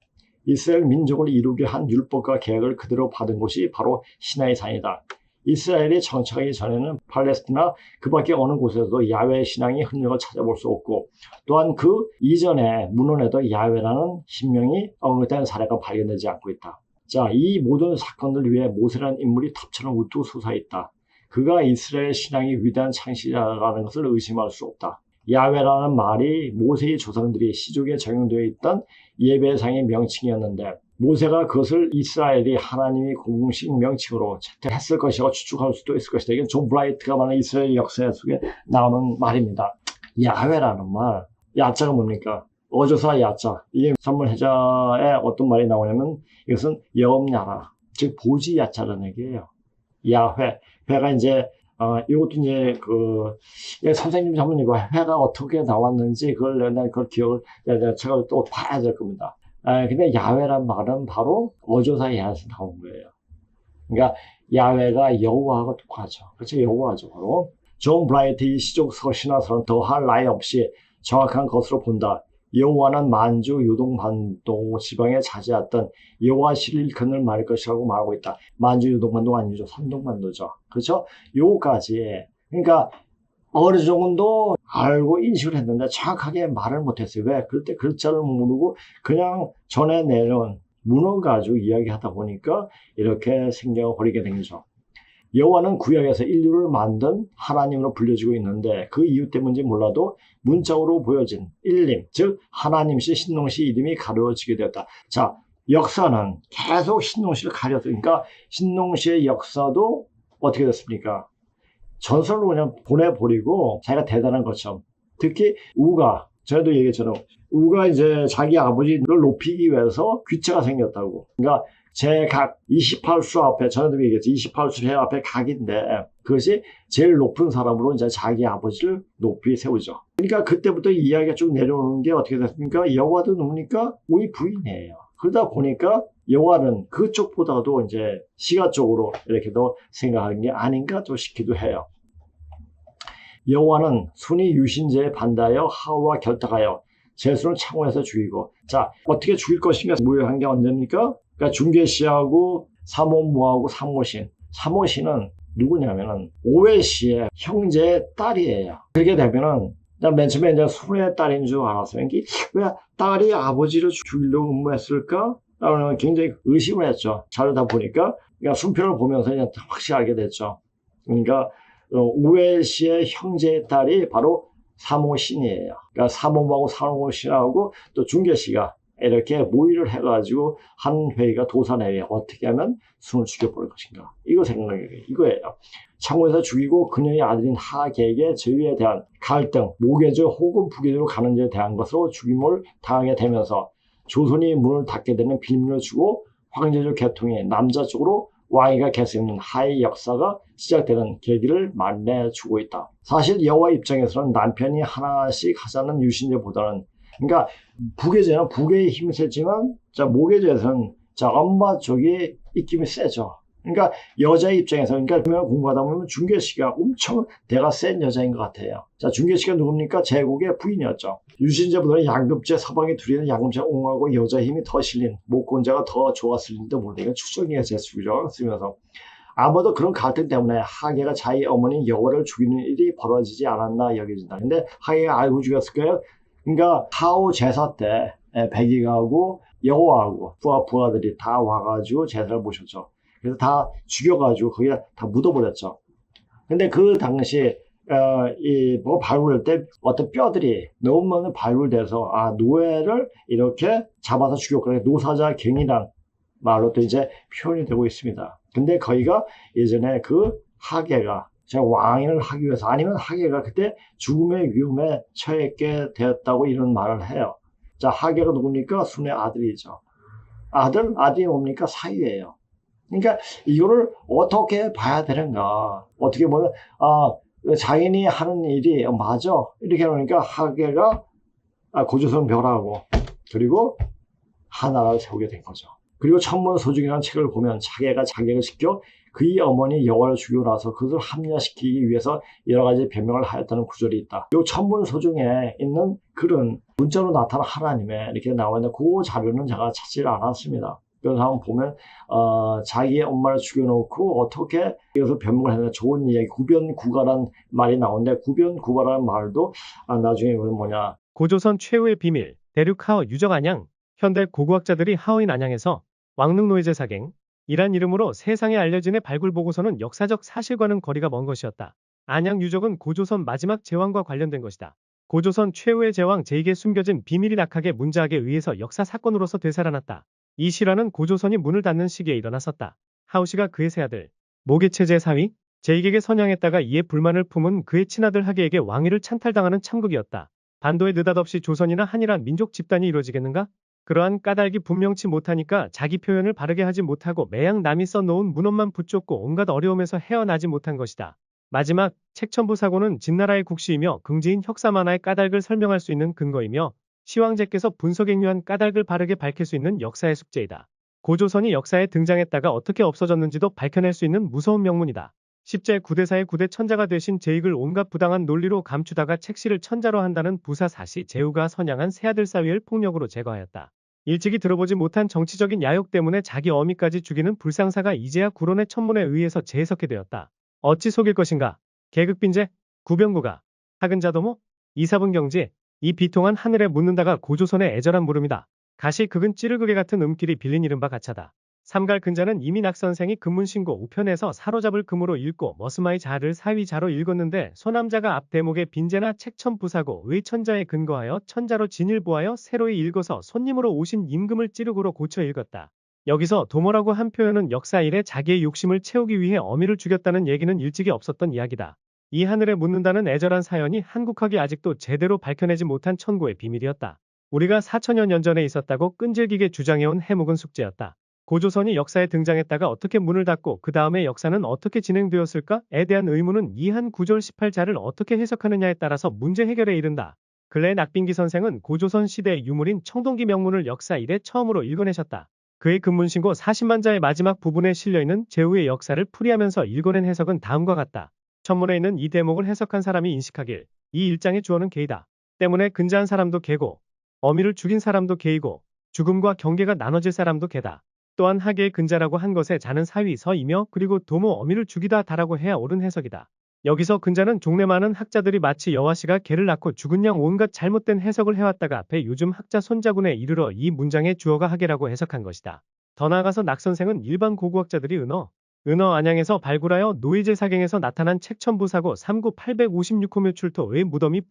이스라엘 민족을 이루게 한 율법과 계획을 그대로 받은 곳이 바로 시나이 산이다. 이스라엘이 정착하기 전에는 팔레스티나 그 밖에 어느 곳에서도 야훼 신앙의 흔적을 찾아볼 수 없고 또한 그 이전에 문헌에도 야훼라는 신명이 언급된 사례가 발견되지 않고 있다. 자, 이 모든 사건들 위에 모세라는 인물이 탑처럼 우뚝 솟아있다. 그가 이스라엘 신앙의 위대한 창시자라는 것을 의심할 수 없다. 야훼라는 말이 모세의 조상들이 시족에 적용되어 있던 예배상의 명칭이었는데 모세가 그것을 이스라엘이 하나님이 공식 명칭으로 채택했을 것이라고 추측할 수도 있을 것이다. 이건 존 브라이트가 말하는 이스라엘 역사 속에 나오는 말입니다. 야훼라는 말, 야자가 뭡니까? 어조사 야자. 이게 선문해자에 어떤 말이 나오냐면 이것은 여엄야라, 즉 보지 야자라는 얘기예요. 야훼. 회가 이제 이것도 이제 선생님 전문 이거 회가 어떻게 나왔는지 그걸 기억을 제가 또 봐야 될 겁니다. 근데 야훼란 말은 바로 어조사 야에서 나온 거예요. 그러니까 야훼가 여호와하고 똑같죠. 그렇죠? 여호와죠. 바로 존 브라이트의 시족 서신화서는 더할 나위 없이 정확한 것으로 본다. 여호와는 만주 요동반도 지방에 자지했던 여호와 실일편을 말할 것이라고 말하고 있다. 만주 요동반도가 아니죠. 산동반도죠. 그렇죠? 요까지. 그러니까 어느 정도 알고 인식을 했는데 정확하게 말을 못했어요. 왜? 그때 글자를 모르고 그냥 전에 내놓은 문헌 가지고 이야기하다 보니까 이렇게 생겨가 버리게 된 거죠. 여호와는 구약에서 인류를 만든 하나님으로 불려지고 있는데 그 이유 때문인지 몰라도 문자로 보여진 일림, 즉 하나님시 신농시 이름이 가려지게 되었다. 자, 역사는 계속 신농시를 가렸어요. 그러니까 신농시의 역사도 어떻게 됐습니까? 전설로 그냥 보내버리고 자기가 대단한 것처럼 특히 우가 저도 얘기했잖아요. 우가 이제 자기 아버지를 높이기 위해서 귀체가 생겼다고. 그러니까 제 각 28수 앞에, 전에도 얘기했죠. 28수 해 앞에 각인데 그것이 제일 높은 사람으로 이제 자기 아버지를 높이 세우죠. 그러니까 그때부터 이야기가 쭉 내려오는 게 어떻게 됐습니까? 여호와도 누구니까 우리 부인이에요. 그러다 보니까 여호와는 그쪽보다도 이제 시가적으로 이렇게 더 생각하는 게 아닌가 또 싶기도 해요. 여호와는 순이 유신제에 반대하여 하와 결탁하여 제수를 창원에서 죽이고, 자, 어떻게 죽일 것인가 모여한 게 언제입니까? 그러니까 중계시하고 사모무하고 사모신. 사모신은 누구냐면은 오웨시의 형제의 딸이에요. 그렇게 되면은 맨 처음에 이제 순의 딸인 줄 알았어요. 왜 딸이 아버지를 죽이려고 음모했을까? 라는 굉장히 의심을 했죠. 자료다 보니까 그러니까 순표를 보면서 그냥 확실히 알게 됐죠. 그러니까 오웨시의 형제의 딸이 바로 사모신이에요. 그러니까 사모하고 사모신하고 또 중계시가 이렇게 모의를 해가지고 한 회의가 도산회의에 어떻게 하면 순을 죽여버릴 것인가. 이거 생각해 이거예요. 창고에서 죽이고 그녀의 아들인 하계에게 저희에 대한 갈등, 모계조 혹은 부계조로 가는 데에 대한 것으로 죽임을 당하게 되면서 조선이 문을 닫게 되는 빌미를 주고 황제조 계통이 남자 쪽으로 왕위가 계승하는 하의 역사가 시작되는 계기를 만들어주고 있다. 사실 여호와 입장에서는 남편이 하나씩 하자는 유신제보다는, 그러니까 부계제는 부계의 힘이 세지만 자 모계제에서는 자 엄마 쪽이 입김이 세죠. 그러니까 여자의 입장에서, 그러니까 공부하다 보면 중계씨가 엄청 대가 센 여자인 것 같아요. 자, 중계씨가 누굽니까? 제국의 부인이었죠. 유신제보다는 양금제, 서방이 둘이는 양금제 옹하고 여자 힘이 더 실린 목곤자가 더 좋았을지도 모르니까 추정이가 제수죠. 쓰면서 아마도 그런 갈등 때문에 하계가 자기 어머니 여호와를 죽이는 일이 벌어지지 않았나 여겨진다. 근데 하계가 알고 죽였을 거예요. 그러니까 하우 제사 때 백이가하고 여호와하고 부하들이 다 와가지고 제사를 모셨죠. 그래서 다 죽여가지고 거기다 다 묻어버렸죠. 근데 그 당시 뭐 발굴할 때 어떤 뼈들이 너무 많은 발굴돼서 노예를 이렇게 잡아서 죽였거든요. 노사자 갱이란 말로 또 이제 표현이 되고 있습니다. 근데 거기가 예전에 그 하계가 제가 왕위를 하기 위해서, 아니면 하계가 그때 죽음의 위험에 처했게 되었다고 이런 말을 해요. 자, 하계가 누굽니까? 순의 아들이죠. 아들이 뭡니까? 사위예요. 그러니까 이거를 어떻게 봐야 되는가? 어떻게 보면 자인이 하는 일이 맞아 이렇게 하니까 하계가 고조선 벼라고 그리고 하나라를 세우게 된 거죠. 그리고 천문소중이라는 책을 보면 자기가 자객을 시켜 그의 어머니 여호와를 죽이고 나서 그것을 합리화시키기 위해서 여러 가지 변명을 하였다는 구절이 있다. 이 천문소중에 있는 글은 문자로 나타난 하나님의 이렇게 나와 있는데 그 자료는 제가 찾지를 않았습니다. 그래서 한번 보면 자기의 엄마를 죽여놓고 어떻게 이것을 변명을 했는데 좋은 이야기, 구변구가란 말이 나오는데 구변구가라는 말도 나중에 뭐냐. 고조선 최후의 비밀, 대륙 하어 유적 안양. 현대 고고학자들이 하어인 안양에서 왕릉 노예제 사갱 이란 이름으로 세상에 알려진 발굴 보고서는 역사적 사실과는 거리가 먼 것이었다. 안양 유적은 고조선 마지막 제왕과 관련된 것이다. 고조선 최후의 제왕 제2의 숨겨진 비밀이 낙하게 문자학에 의해서 역사 사건으로서 되살아났다. 이 실화는 고조선이 문을 닫는 시기에 일어났었다. 하우시가 그의 세 아들 모계체제 사위 제2객에게 선양했다가 이에 불만을 품은 그의 친아들 하계에게 왕위를 찬탈당하는 참극이었다. 반도에 느닷없이 조선이나 한이란 민족 집단이 이루어지겠는가? 그러한 까닭이 분명치 못하니까 자기 표현을 바르게 하지 못하고 매양 남이 써놓은 문헌만 붙잡고 온갖 어려움에서 헤어나지 못한 것이다. 마지막 책천부 사고는 진나라의 국시이며 긍지인 혁사 만화의 까닭을 설명할 수 있는 근거이며 시황제께서 분석행유한 까닭을 바르게 밝힐 수 있는 역사의 숙제이다. 고조선이 역사에 등장했다가 어떻게 없어졌는지도 밝혀낼 수 있는 무서운 명문이다. 10제 구대사의 구대 천자가 되신 제익을 온갖 부당한 논리로 감추다가 책시를 천자로 한다는 부사사시 제후가 선양한 새아들 사위를 폭력으로 제거하였다. 일찍이 들어보지 못한 정치적인 야욕 때문에 자기 어미까지 죽이는 불상사가 이제야 구론의 천문에 의해서 재해석해 되었다. 어찌 속일 것인가? 계극빈제, 구병구가, 하근자도모, 이사분경지, 이 비통한 하늘에 묻는다가 고조선의 애절한 물음이다. 가시 극은 찌르극에 같은 음길이 빌린 이른바 가차다. 삼갈 근자는 이미 낙선생이 근문신고 우편에서 사로잡을 금으로 읽고 머스마이 자를 사위자로 읽었는데 소남자가 앞 대목에 빈제나 책천부사고 의천자에 근거하여 천자로 진일보하여 새로이 읽어서 손님으로 오신 임금을 찌르고로 고쳐 읽었다. 여기서 도모라고 한 표현은 역사 일에 자기의 욕심을 채우기 위해 어미를 죽였다는 얘기는 일찍이 없었던 이야기다. 이 하늘에 묻는다는 애절한 사연이 한국학이 아직도 제대로 밝혀내지 못한 천고의 비밀이었다. 우리가 4천여 년 전에 있었다고 끈질기게 주장해온 해묵은 숙제였다. 고조선이 역사에 등장했다가 어떻게 문을 닫고 그 다음에 역사는 어떻게 진행되었을까에 대한 의문은 이 한 구절 18자를 어떻게 해석하느냐에 따라서 문제 해결에 이른다. 근래 낙빈기 선생은 고조선 시대의 유물인 청동기 명문을 역사 이래 처음으로 읽어내셨다. 그의 근문신고 40만 자의 마지막 부분에 실려있는 제후의 역사를 풀이하면서 읽어낸 해석은 다음과 같다. 천문에 있는 이 대목을 해석한 사람이 인식하길 이 일장의 주어는 개이다. 때문에 근자한 사람도 개고 어미를 죽인 사람도 개이고 죽음과 경계가 나눠질 사람도 개다. 또한 하계의 근자라고 한 것에 자는 사위 서이며 그리고 도모 어미를 죽이다 다라고 해야 옳은 해석이다. 여기서 근자는 종래 많은 학자들이 마치 여와씨가 개를 낳고 죽은 양 온갖 잘못된 해석을 해왔다가 앞에 요즘 학자 손자군에 이르러 이 문장의 주어가 하계라고 해석한 것이다. 더 나아가서 낙선생은 일반 고고학자들이 은어 안양에서 발굴하여 노이제사경에서 나타난 책천부사고 39856호묘 출토의 무덤이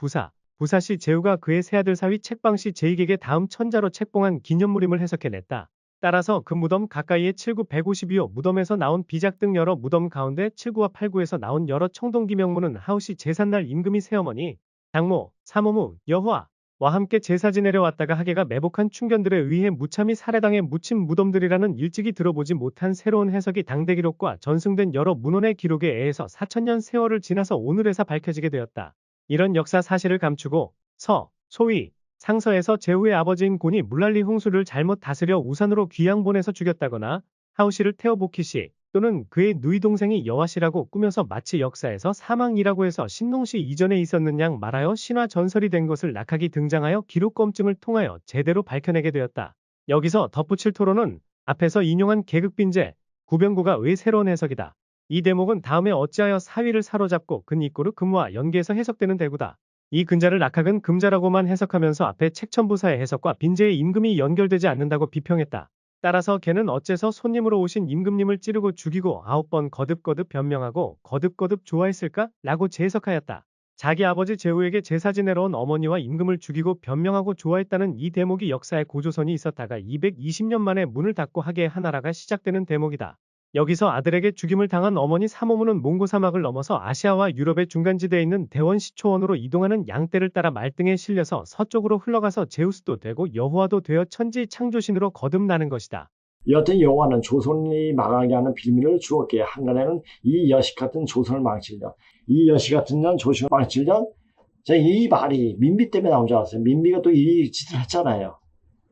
부사시 제후가 그의 새아들 사위 책방시 제익에게 다음 천자로 책봉한 기념물임을 해석해냈다. 따라서 그 무덤 가까이에 7952호 무덤에서 나온 비작 등 여러 무덤 가운데 79와 89에서 나온 여러 청동기 명문은 하우시 제삿날 임금이 새어머니, 장모, 사모무, 여호와와 함께 제사 지내려 왔다가 하계가 매복한 충견들에 의해 무참히 살해당해 묻힌 무덤들이라는 일찍이 들어보지 못한 새로운 해석이 당대 기록과 전승된 여러 문헌의 기록에 의해서 4천년 세월을 지나서 오늘에서 밝혀지게 되었다. 이런 역사 사실을 감추고 소위 상서에서 제후의 아버지인 곤이 물난리 홍수를 잘못 다스려 우산으로 귀양 보내서 죽였다거나 하우시를 태워보키시 또는 그의 누이 동생이 여와시라고 꾸며서 마치 역사에서 사망이라고 해서 신농시 이전에 있었는 양 말하여 신화 전설이 된 것을 낙학이 등장하여 기록 검증을 통하여 제대로 밝혀내게 되었다. 여기서 덧붙일 토론은 앞에서 인용한 계극빈제, 구병구가 의 새로운 해석이다. 이 대목은 다음에 어찌하여 사위를 사로잡고 근 이꼬르 금과 연계해서 해석되는 대구다. 이 근자를 낙학은 금자라고만 해석하면서 앞에 책천부사의 해석과 빈제의 임금이 연결되지 않는다고 비평했다. 따라서 걔는 어째서 손님으로 오신 임금님을 찌르고 죽이고 9번 거듭거듭 변명하고 거듭거듭 좋아했을까? 라고 재해석하였다. 자기 아버지 제후에게 제사 지내러 온 어머니와 임금을 죽이고 변명하고 좋아했다는 이 대목이 역사에 고조선이 있었다가 220년 만에 문을 닫고 하계의 하나라가 시작되는 대목이다. 여기서 아들에게 죽임을 당한 어머니 사모무는 몽고 사막을 넘어서 아시아와 유럽의 중간지대에 있는 대원시초원으로 이동하는 양떼를 따라 말등에 실려서 서쪽으로 흘러가서 제우스도 되고 여호와도 되어 천지 창조신으로 거듭나는 것이다. 여하튼 여호와는 조선이 망하게 하는 빌미를 주었기에 한간에는 이 여식 같은 조선을 망칠자. 이 여식 같은 년 조선을 망칠자. 이 말이 민비 때문에 나온 줄 알았어요. 민비가 또 이 짓을 했잖아요.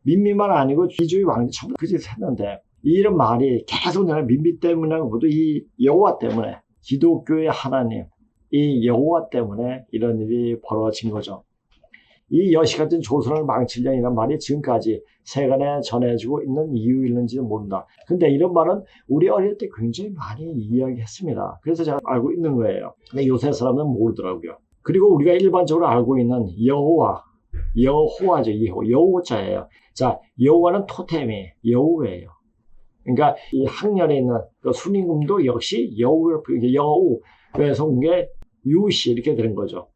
민비만 아니고 이주의 왕이 전부 그 짓을 했는데 이런 말이 계속 내가 민비 때문에 모두 이 여호와 때문에 기독교의 하나님 이 여호와 때문에 이런 일이 벌어진 거죠. 이 여시 같은 조선을 망칠령이라는 말이 지금까지 세간에 전해지고 있는 이유일는지는 모른다. 근데 이런 말은 우리 어릴 때 굉장히 많이 이야기했습니다. 그래서 제가 알고 있는 거예요. 근데 요새 사람은 모르더라고요. 그리고 우리가 일반적으로 알고 있는 여호와죠. 여호자예요. 자, 여호와는 토템이 여호예요. 그러니까 이 학렬에 있는 그 순임금도 역시 여우, 그래서 온 게 유시 이렇게 되는 거죠.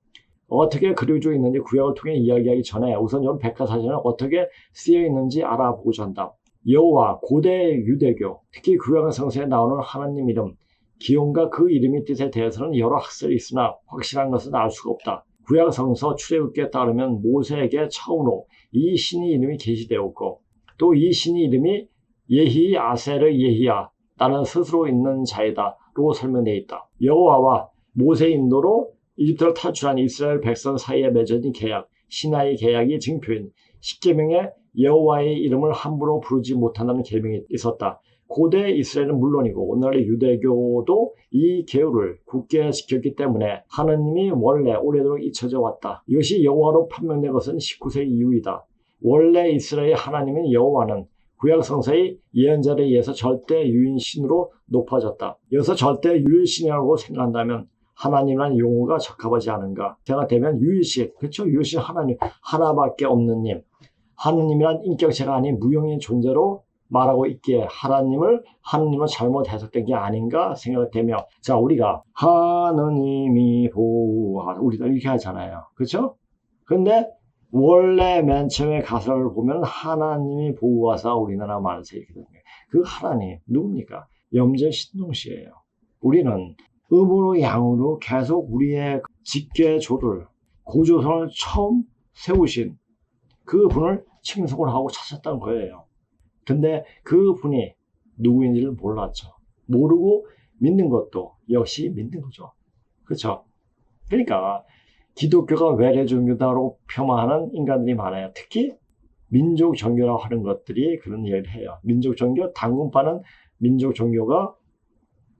어떻게 그려져 있는지 구약을 통해 이야기하기 전에 우선 이 백과사전은 어떻게 쓰여 있는지 알아보고자 한다. 여호와, 고대 유대교, 특히 구약 성서에 나오는 하나님 이름, 기온과 그 이름의 뜻에 대해서는 여러 학설이 있으나 확실한 것은 알 수가 없다. 구약 성서 출애굽기에 따르면 모세에게 처음으로 이 신의 이름이 계시되었고 또 이 신의 이름이 예히 아세르 예히야 나는 스스로 있는 자이다로 설명되어 있다. 여호와와 모세 인도로 이집트를 탈출한 이스라엘 백성 사이에 맺어진 계약, 시나이 계약이 증표인 십계명에 여호와의 이름을 함부로 부르지 못한다는 계명이 있었다. 고대 이스라엘은 물론이고 오늘날의 유대교도 이 계율을 굳게 지켰기 때문에 하나님이 원래 오래도록 잊혀져 왔다. 이것이 여호와로 판명된 것은 19세기 이후이다. 원래 이스라엘의 하나님인 여호와는 구약 성서의 예언자에 의해서 절대 유일신으로 높아졌다. 여기서 절대 유일신이라고 생각한다면 하나님이라는 용어가 적합하지 않은가 생각되면 유일신, 그렇죠? 유일신 하나님, 하나밖에 없는 님, 하느님이란 인격체가 아닌 무형인 존재로 말하고 있기에 하나님을 잘못 해석된 게 아닌가 생각되며, 자, 우리가 하느님이 보호하다 우리가 이렇게 하잖아요, 그렇죠? 근데 원래 맨 처음에 가설을 보면 하나님이 보호하사 우리나라 만세 이렇게 됩니다. 그 하나님 누굽니까? 염제 신동시예요. 우리는 음으로 양으로 계속 우리의 직계조를 고조선을 처음 세우신 그 분을 칭송을 하고 찾았던 거예요. 근데 그 분이 누구인지를 몰랐죠. 모르고 믿는 것도 역시 믿는 거죠. 그렇죠? 그러니까 기독교가 외래 종교다로 폄하하는 인간들이 많아요. 특히 민족 종교라고 하는 것들이 그런 얘기를 해요. 민족 종교, 당군파는 민족 종교가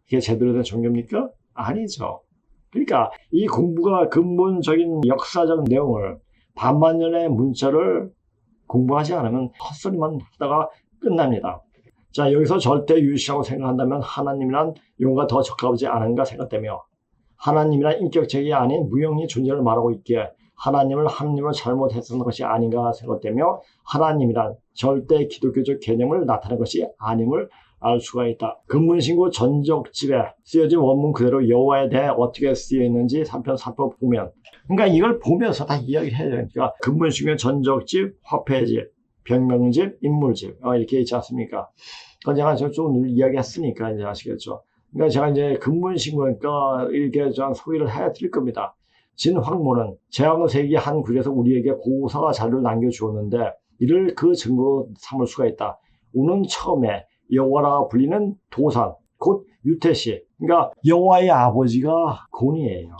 이게 제대로 된 종교입니까? 아니죠. 그러니까 이 공부가 근본적인 역사적 내용을 반만년의 문자를 공부하지 않으면 헛소리만 하다가 끝납니다. 자, 여기서 절대 유시라고 생각한다면 하나님이란 용어가 더 적합하지 않은가 생각되며 하나님이란 인격적이 아닌 무형의 존재를 말하고 있기에 하나님을 하나님으로 잘못했던 것이 아닌가 생각되며 하나님이란 절대 기독교적 개념을 나타낸 것이 아님을 알 수가 있다. 근문신고 전적집에 쓰여진 원문 그대로 여호와에 대해 어떻게 쓰여 있는지 3편 살펴보면, 그러니까 이걸 보면서 다 이야기해야 되니까 근문신고 전적집, 화폐집, 병명집, 인물집 이렇게 있지 않습니까? 그건 제가 좀 이야기했으니까 이제 아시겠죠. 그러니까 제가 이제 근문신고니까 이렇게 좀 소개를 해드릴 겁니다. 진황모는 제왕세기 한 굴에서 우리에게 고사가 자료를 남겨주었는데 이를 그 증거로 삼을 수가 있다. 우는 처음에 여호와라 불리는 도산, 곧 유태씨. 그러니까 여호와의 아버지가 곤이에요.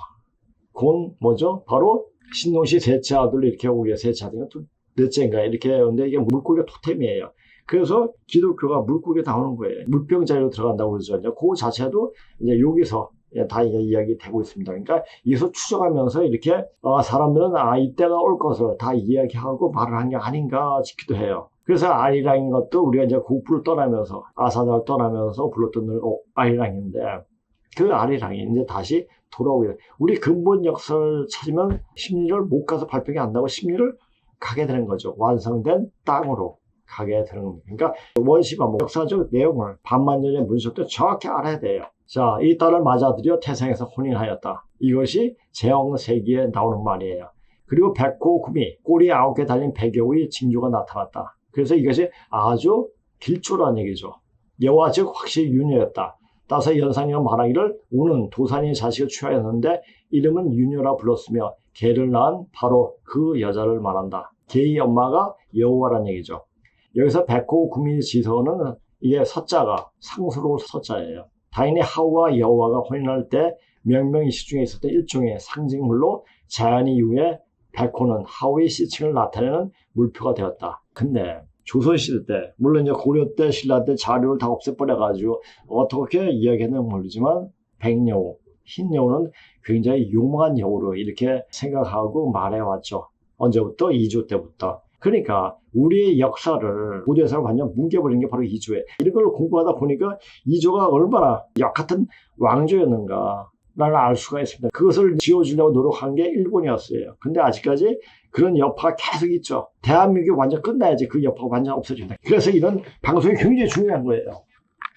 곤 뭐죠? 바로 신노시 셋째 아들 이렇게 오게 셋째 아들이 또 넷째인가 이렇게 근데 이게 물고기가 토템이에요. 그래서 기독교가 물고기에 나오는 거예요. 물병자리로 들어간다고 그러죠. 그 자체도 이제 여기서 다 이야기 되고 있습니다. 그러니까 여기서 추적하면서 이렇게 사람들은 이때가 올 것을 다 이야기하고 말을 한 게 아닌가 싶기도 해요. 그래서 아리랑인 것도 우리가 이제 고프를 떠나면서 아사자를 떠나면서 불렀던 아리랑인데 그 아리랑이 이제 다시 돌아오게 돼요. 우리 근본 역사를 찾으면 심리를 못 가서 발표가 안 나고 심리를 가게 되는 거죠. 완성된 땅으로 가게 되는 겁니다. 그러니까 원시가 역사적 내용을 반만년의 문서도 정확히 알아야 돼요. 자, 이 딸을 맞아들여 태생에서 혼인하였다. 이것이 제왕세기에 나오는 말이에요. 그리고 백호 구미, 꼬리 9개 달린 백여의 징조가 나타났다. 그래서 이것이 아주 길조라는 얘기죠. 여호와 즉 확실히 유녀였다. 따라서 연산이가 말하기를 우는 도산이의 자식을 취하였는데 이름은 유녀라 불렀으며 개를 낳은 바로 그 여자를 말한다. 개의 엄마가 여호와라는 얘기죠. 여기서 백호 구미 지서는 이게 서자가 상수로 서자예요. 다행히 하우와 여호와가 혼인할 때 명명이 시중에 있었던 일종의 상징물로 자연 이후에 백호는 하우의 시칭을 나타내는 물표가 되었다. 근데 조선시대 때, 물론 이제 고려 때, 신라 때 자료를 다 없애버려가지고 어떻게 이야기했는지 모르지만 백여우, 흰여우는 굉장히 용맹한 여우로 이렇게 생각하고 말해왔죠. 언제부터? 이조 때부터. 그러니까 우리의 역사를 고대에서 완전 뭉개버린 게 바로 이조예요. 이런 걸 공부하다 보니까 이조가 얼마나 역같은 왕조였는가 라는 알 수가 있습니다. 그것을 지어주려고 노력한 게 일본이었어요. 근데 아직까지 그런 여파가 계속 있죠. 대한민국이 완전 끝나야지 그 여파가 완전 없어진다. 그래서 이런 방송이 굉장히 중요한 거예요.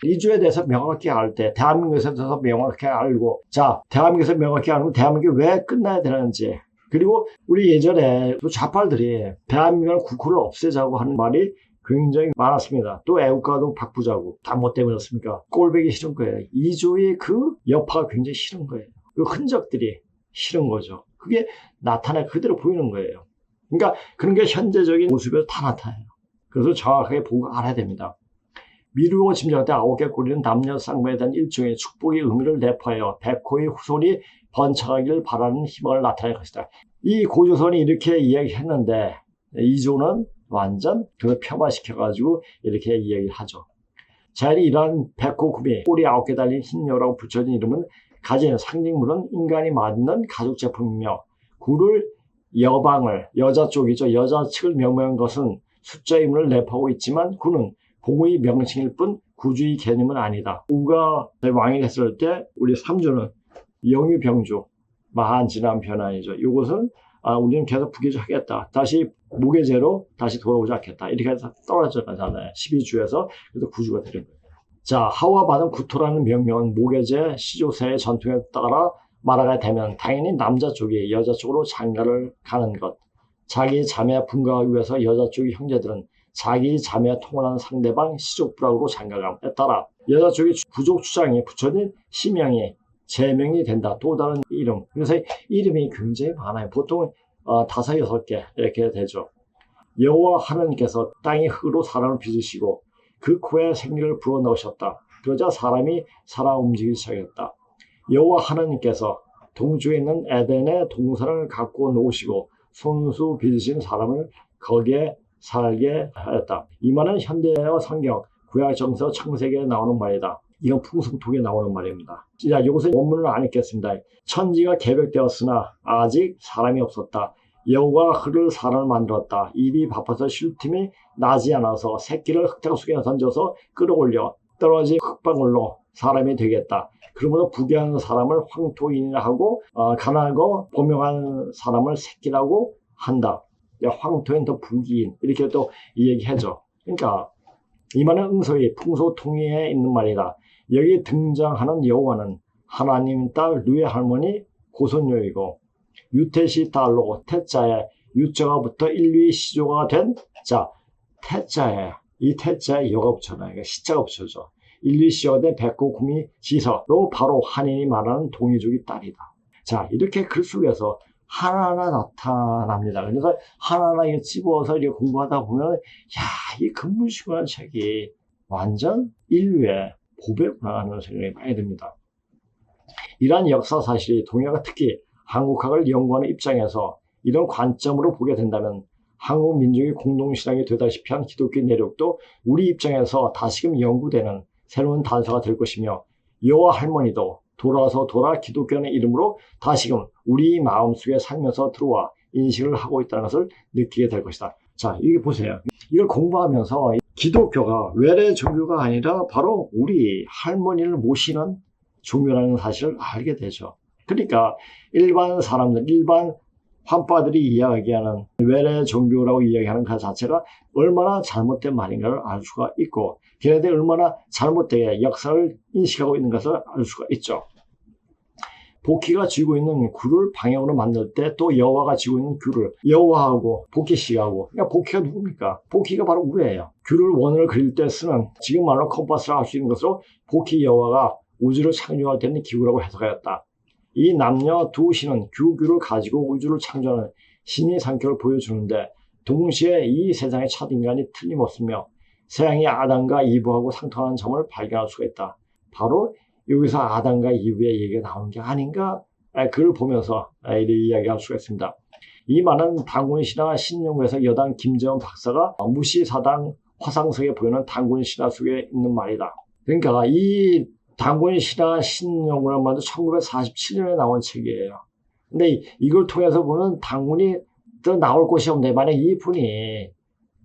이조에 대해서 명확히 알 때, 대한민국에서 대해서 명확히 알고, 자, 대한민국에서 명확히 알고 대한민국이 왜 끝나야 되는지. 그리고 우리 예전에 또 좌팔들이 대한민국을 국호를 없애자고 하는 말이 굉장히 많았습니다. 또 애국가도 바꾸자고. 다 뭐 때문이었습니까? 꼴보기 싫은 거예요. 이조의 그 여파가 굉장히 싫은 거예요. 그 흔적들이 싫은 거죠. 그게 나타나 그대로 보이는 거예요. 그러니까 그런 게 현재적인 모습에서 다 나타나요. 그래서 정확하게 보고 알아야 됩니다. 미루고 짐작할 때 9개 꼬리는 남녀 쌍방에 대한 일종의 축복의 의미를 내포하여 백호의 후손이 번창하기를 바라는 희망을 나타낼 것이다. 이 고조선이 이렇게 이야기했는데 이조는 완전 그걸 폄하시켜가지고 이렇게 이야기를 하죠. 자연이 이러한 백호 구미, 꼬리 9개 달린 흰여우라고 붙여진 이름은 가지는 상징물은 인간이 만든 가죽 제품이며 구를 여방을, 여자 쪽이죠. 여자 측을 명명한 것은 숫자의 의미를 내포하고 있지만 구는 공의 명칭일 뿐 구주의 개념은 아니다. 우가 왕이 됐을 때 우리 삼조는 영유병조, 마한진한 변환이죠. 이것은 우리는 계속 부귀하겠다. 다시 무계제로 다시 돌아오지 않겠다. 이렇게 해서 떨어졌잖아요. 12주에서 그래서 구주가 되는 거예요. 자, 하와 받은 구토라는 명명은 무계제 시조세의 전통에 따라 말하게 되면 당연히 남자 쪽이 여자 쪽으로 장가를 가는 것. 자기 자매 분가하기 위해서 여자 쪽의 형제들은 자기 자매 통혼하는 상대방 시족부락으로 장가감에 따라 여자 쪽의 부족 주장이 붙여진 시명이 제명이 된다. 또 다른 이름. 그래서 이름이 굉장히 많아요. 보통 5, 6개 이렇게 되죠. 여호와 하나님께서 땅의 흙으로 사람을 빚으시고 그 코에 생기를 불어넣으셨다. 그러자 사람이 살아 움직이기 시작했다. 여호와 하나님께서 동쪽에 있는 에덴의 동산을 갖고 놓으시고 손수 빚으신 사람을 거기에 살게 하였다. 이 말은 현대어 성경 구약 정서 창세기에 나오는 말이다. 이건 풍성통에 나오는 말입니다. 자, 여기서 원문을 안 읽겠습니다. 천지가 계획되었으나 아직 사람이 없었다. 여호와가 흙을 사람을 만들었다. 일이 바빠서 쉴 틈이 나지 않아서 새끼를 흙탕 속에 던져서 끌어올려 떨어진 흙방울로 사람이 되겠다. 그러므로 부귀한 사람을 황토인이라 하고 가난하고 범용한 사람을 새끼라고 한다. 황토인 더 부귀인 이렇게 또 얘기하죠. 그러니까 이 말은 응서의 풍소통이에 있는 말이다. 여기 등장하는 여호와는 하나님 딸 누의 할머니 고손녀이고 유태시 딸로 태자에 유자가 붙어 인류의 시조가 된 자, 태자에 이 태자에 여가 붙여놔요. 그러니까 시자가 붙여져. 인류의 시조가 된 백고 구미 지서로 바로 한인이 말하는 동이족의 딸이다. 자, 이렇게 글 속에서 하나하나 나타납니다. 그래서 하나하나 이렇게 집어서 이렇게 공부하다 보면, 야, 이 근문시구라는 책이 완전 인류의 보배구나 하는 생각이 많이 듭니다. 이러한 역사 사실이 동양과 특히 한국학을 연구하는 입장에서 이런 관점으로 보게 된다면 한국 민족의 공동신앙이 되다시피 한 기독교 내력도 우리 입장에서 다시금 연구되는 새로운 단서가 될 것이며 여호와 할머니도 돌아 기독교의 이름으로 다시금 우리 마음속에 살면서 들어와 인식을 하고 있다는 것을 느끼게 될 것이다. 자, 이게 보세요. 이걸 공부하면서 기독교가 외래 종교가 아니라 바로 우리 할머니를 모시는 종교라는 사실을 알게 되죠. 그러니까 일반 사람들, 일반 환빠들이 이야기하는 외래 종교라고 이야기하는 그 자체가 얼마나 잘못된 말인가를 알 수가 있고 걔네들이 얼마나 잘못되게 역사를 인식하고 있는 것을 알 수가 있죠. 복희가 쥐고 있는 귤을 방향으로 만들 때 또 여호와가 쥐고 있는 귤을 여호와하고 복희 씨하고 그러니까 복희가 누굽니까? 복희가 바로 우리예요. 귤을 원을 그릴 때 쓰는 지금 말로 컴파스를 할 수 있는 것으로 복희 여호와가 우주를 창조할 때는 기구라고 해석하였다. 이 남녀 두 신은 규를 가지고 우주를 창조하는 신의 상격을 보여주는데 동시에 이 세상의 첫 인간이 틀림없으며 세상이 아담과 이브하고 상통하는 점을 발견할 수가 있다. 바로 여기서 아담과 이브의 얘기가 나오는 게 아닌가? 그걸 보면서 이렇게 이야기할 수가 있습니다. 이 말은 단군신화 신연구에서 여당 김재원 박사가 무시사당 화상석에 보이는 단군신화 속에 있는 말이다. 그러니까 이 단군신화 신연구란 말도 1947년에 나온 책이에요. 근데 이걸 통해서 보면 단군이 더 나올 곳이 없는데 만약 이분이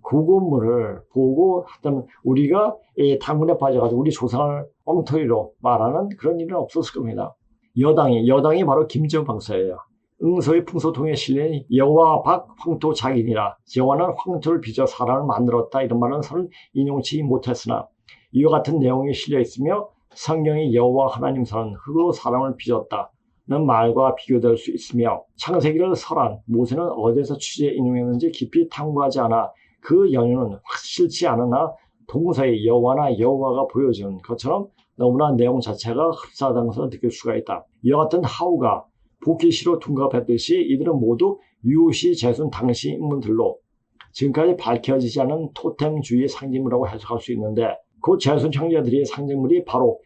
구건물을 보고 하여튼 우리가 이 단군에 빠져가지고 우리 조상을 엉터리로 말하는 그런 일은 없었을 겁니다. 여당이 바로 김재원 박사예요. 응서의 풍소통에 실린 여호와 박 황토 작인이라 여호와는 황토를 빚어 사람을 만들었다 이런 말은 서는 인용치 못했으나 이와 같은 내용이 실려 있으며 성경이 여호와 하나님 선은 흙으로 사람을 빚었다는 말과 비교될 수 있으며 창세기를 설한 모세는 어디에서 취재 인용했는지 깊이 탐구하지 않아 그 연유는 확실치 않으나 동서의 여호와나 여호와가 보여주는 것처럼 너무나 내용 자체가 흡사하다는 것을 느낄 수가 있다. 이와 같은 하우가 복희시로 둔갑했듯이 이들은 모두 유시 제순 당시 인물들로 지금까지 밝혀지지 않은 토템주의 상징물이라고 해석할 수 있는데 그 제순 형제들의 상징물이 바로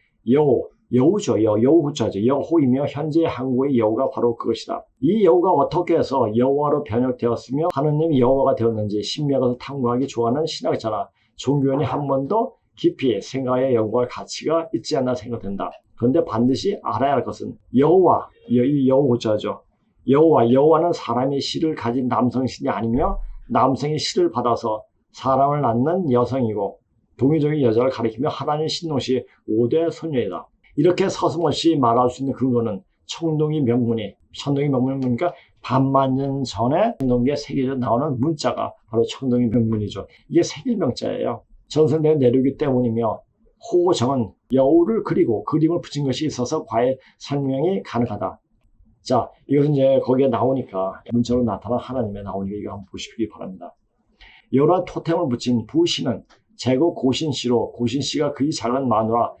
여우죠. 여우자죠. 여호이며 현재 한국의 여우가 바로 그것이다. 이 여우가 어떻게 해서 여호와로 변형되었으며 하느님이 여호와가 되었는지 신명에서 탐구하기 좋아하는 신학자나 종교인이 한 번도 깊이 생각에 연구할 가치가 있지 않나 생각된다. 그런데 반드시 알아야 할 것은 여호와, 이 여호자죠. 여호와는 사람의 씨를 가진 남성신이 아니며 남성의 씨를 받아서 사람을 낳는 여성이고 동의적인 여자를 가리키며 하나님의 신노시 5대 소녀이다. 이렇게 서슴없이 말할 수 있는 근거는 청동기 명문이 그러니까 반만 년 전에 청동기에 새겨져 나오는 문자가 바로 청동기 명문이죠. 이게 새길명자예요. 전선된 내려오기 때문이며 호정은 여우를 그리고 그림을 붙인 것이 있어서 과외 설명이 가능하다. 자, 이것은 이제 거기에 나오니까 문자로 나타난 하나님에 나오니까 이거 한번 보시기 바랍니다. 여러 토템을 붙인 부신은 제국 고신씨로 고신씨가 그의 작은 마누라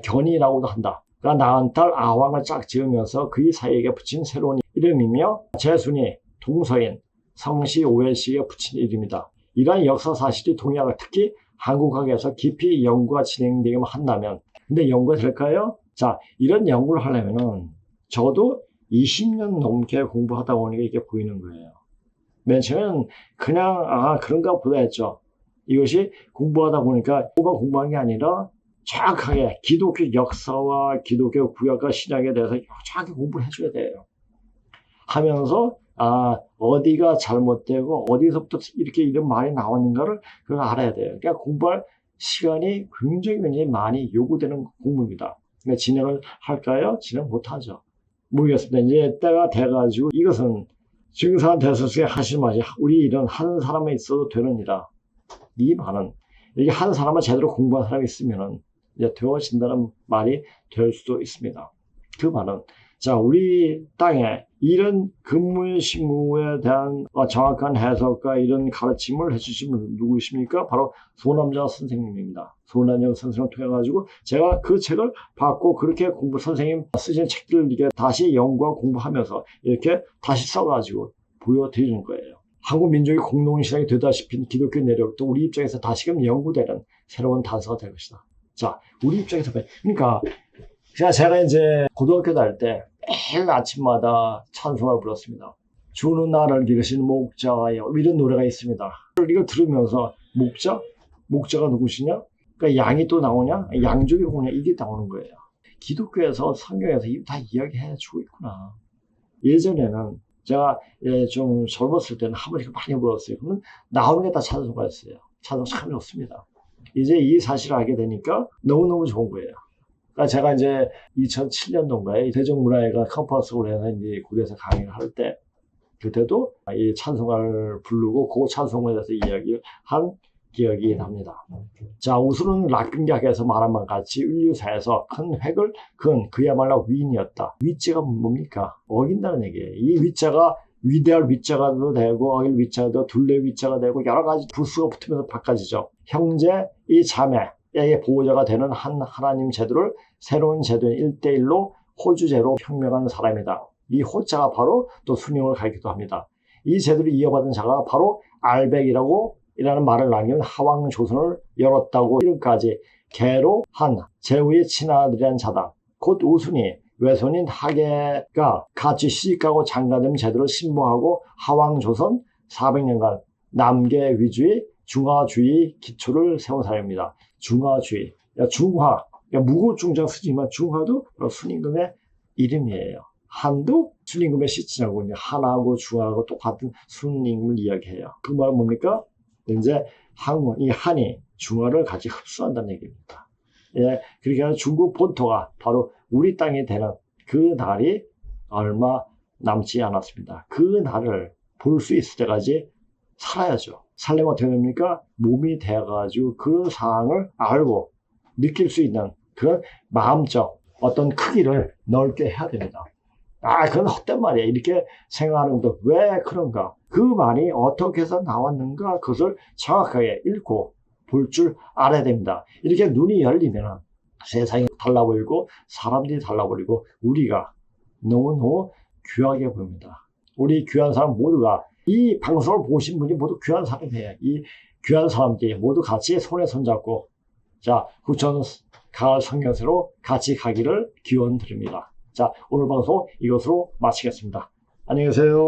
견이라고도 한다. 낳은 딸 아왕을 짝 지으면서 그의 사이에게 붙인 새로운 이름이며 제순이 동서인 성시 오해시에 붙인 이름이다. 이러한 역사 사실이 동양학 특히 한국학에서 깊이 연구가 진행되기만 한다면 근데 연구가 될까요? 자, 이런 연구를 하려면은 적어도 20년 넘게 공부하다 보니까 이게 보이는 거예요. 맨 처음에는 그냥 그런가 보다 했죠. 이것이 공부하다 보니까 공부한 게 아니라 정확하게 기독교 역사와 기독교 구약과 신약에 대해서 정확하게 공부를 해줘야 돼요. 하면서 어디가 잘못되고 어디서부터 이렇게 이런 말이 나왔는가를 그걸 알아야 돼요. 그러니까 공부할 시간이 굉장히 많이 요구되는 공부입니다. 그러니까 진행을 할까요? 진행 못하죠. 모르겠습니다. 이제 때가 돼가지고 이것은 증상 대설수에 하실 말이 우리 일은 한 사람에 있어도 되는 일이다. 이 말은 이게 한 사람은 제대로 공부한 사람이 있으면은 이제 되어진다는 말이 될 수도 있습니다. 그 말은 자, 우리 땅에 이런 근무식무에 대한 정확한 해석과 이런 가르침을 해주신 분은 누구십니까? 바로 소남자 선생님입니다. 소남자 선생님을 통해 가지고 제가 그 책을 받고 그렇게 선생님 쓰신 책들을 이렇게 다시 연구하고 공부하면서 이렇게 다시 써가지고 보여드리는 거예요. 한국 민족의 공동신앙이 되다시피 기독교 내력도 우리 입장에서 다시금 연구되는 새로운 단서가 될 것이다. 자, 우리 입장에서 그러니까 제가 이제 고등학교 다닐 때 매일 아침마다 찬송을 불렀습니다. 주는 나를 기르신 목자여 이런 노래가 있습니다. 이걸 들으면서 목자가 누구시냐? 그러니까 양이 또 나오냐? 양족이 오냐? 이게 나오는 거예요. 기독교에서 성경에서 이거 다 이야기해 주고 있구나. 예전에는 제가 좀 젊었을 때는 하모니카 많이 불었어요. 그러면 나오는 게 다 찬송가였어요. 찬송 참 좋습니다. 이제 이 사실을 알게 되니까 너무너무 좋은 거예요. 그러니까 제가 이제 2007년도인가에 대전문화회가 컨퍼런스를 해서 이제 고대에서 강의를 할 때 그때도 이 찬송가를 부르고 그 찬송가에 대해서 이야기를 한 기억이 납니다. 자, 우수는 락근각에서 말한 것 같이 인류사에서 큰 획을 그은 그야말로 위인이었다. 위자가 뭡니까? 어긴다는 얘기예요. 이 위자가 위대할 위자가도 되고 어길 위자가도 둘레 위자가 되고 여러 가지 부수가 붙으면서 바꿔지죠. 형제, 이 자매의 보호자가 되는 한 하나님 제도를 새로운 제도인 1대1로 호주제로 혁명한 사람이다. 이 호자가 바로 또 순임을 가리키기도 합니다. 이 제도를 이어받은 자가 바로 알백이라고 이라는 말을 남긴 하왕 조선을 열었다고 이름까지 개로 한 제후의 친아들이란 자다. 곧 우순이 외손인 하계가 같이 시집가고 장가된 제도를 신봉하고 하왕 조선 400년간 남계 위주의 중화주의 기초를 세운 사람입니다. 중화주의, 중화, 무고중장 쓰지만 중화도 순임금의 이름이에요. 한도 순임금의 시치라고 이제 한하고 중화하고 똑같은 순임금을 이야기해요. 그 말은 뭡니까? 이제 이 한이 중화를 같이 흡수한다는 얘기입니다. 예, 그러니까 중국 본토가 바로 우리 땅이 되는 그 날이 얼마 남지 않았습니다. 그 날을 볼 수 있을 때까지 살아야죠. 살려면 어떻게 됩니까? 몸이 되어가지고 그 상황을 알고 느낄 수 있는 그런 마음적 어떤 크기를 넓게 해야 됩니다. 그건 헛된 말이야. 이렇게 생각하는 것도 왜 그런가? 그 말이 어떻게 해서 나왔는가? 그것을 정확하게 읽고 볼 줄 알아야 됩니다. 이렇게 눈이 열리면 세상이 달라 보이고 사람들이 달라 보이고 우리가 너무너무 귀하게 보입니다. 우리 귀한 사람 모두가 이 방송을 보신 분이 모두 귀한 사람이에요. 이 귀한 사람들이 모두 같이 손에 손잡고 자, 후천 가을 성경새로 같이 가기를 기원 드립니다. 자, 오늘 방송 이것으로 마치겠습니다. 안녕히 계세요.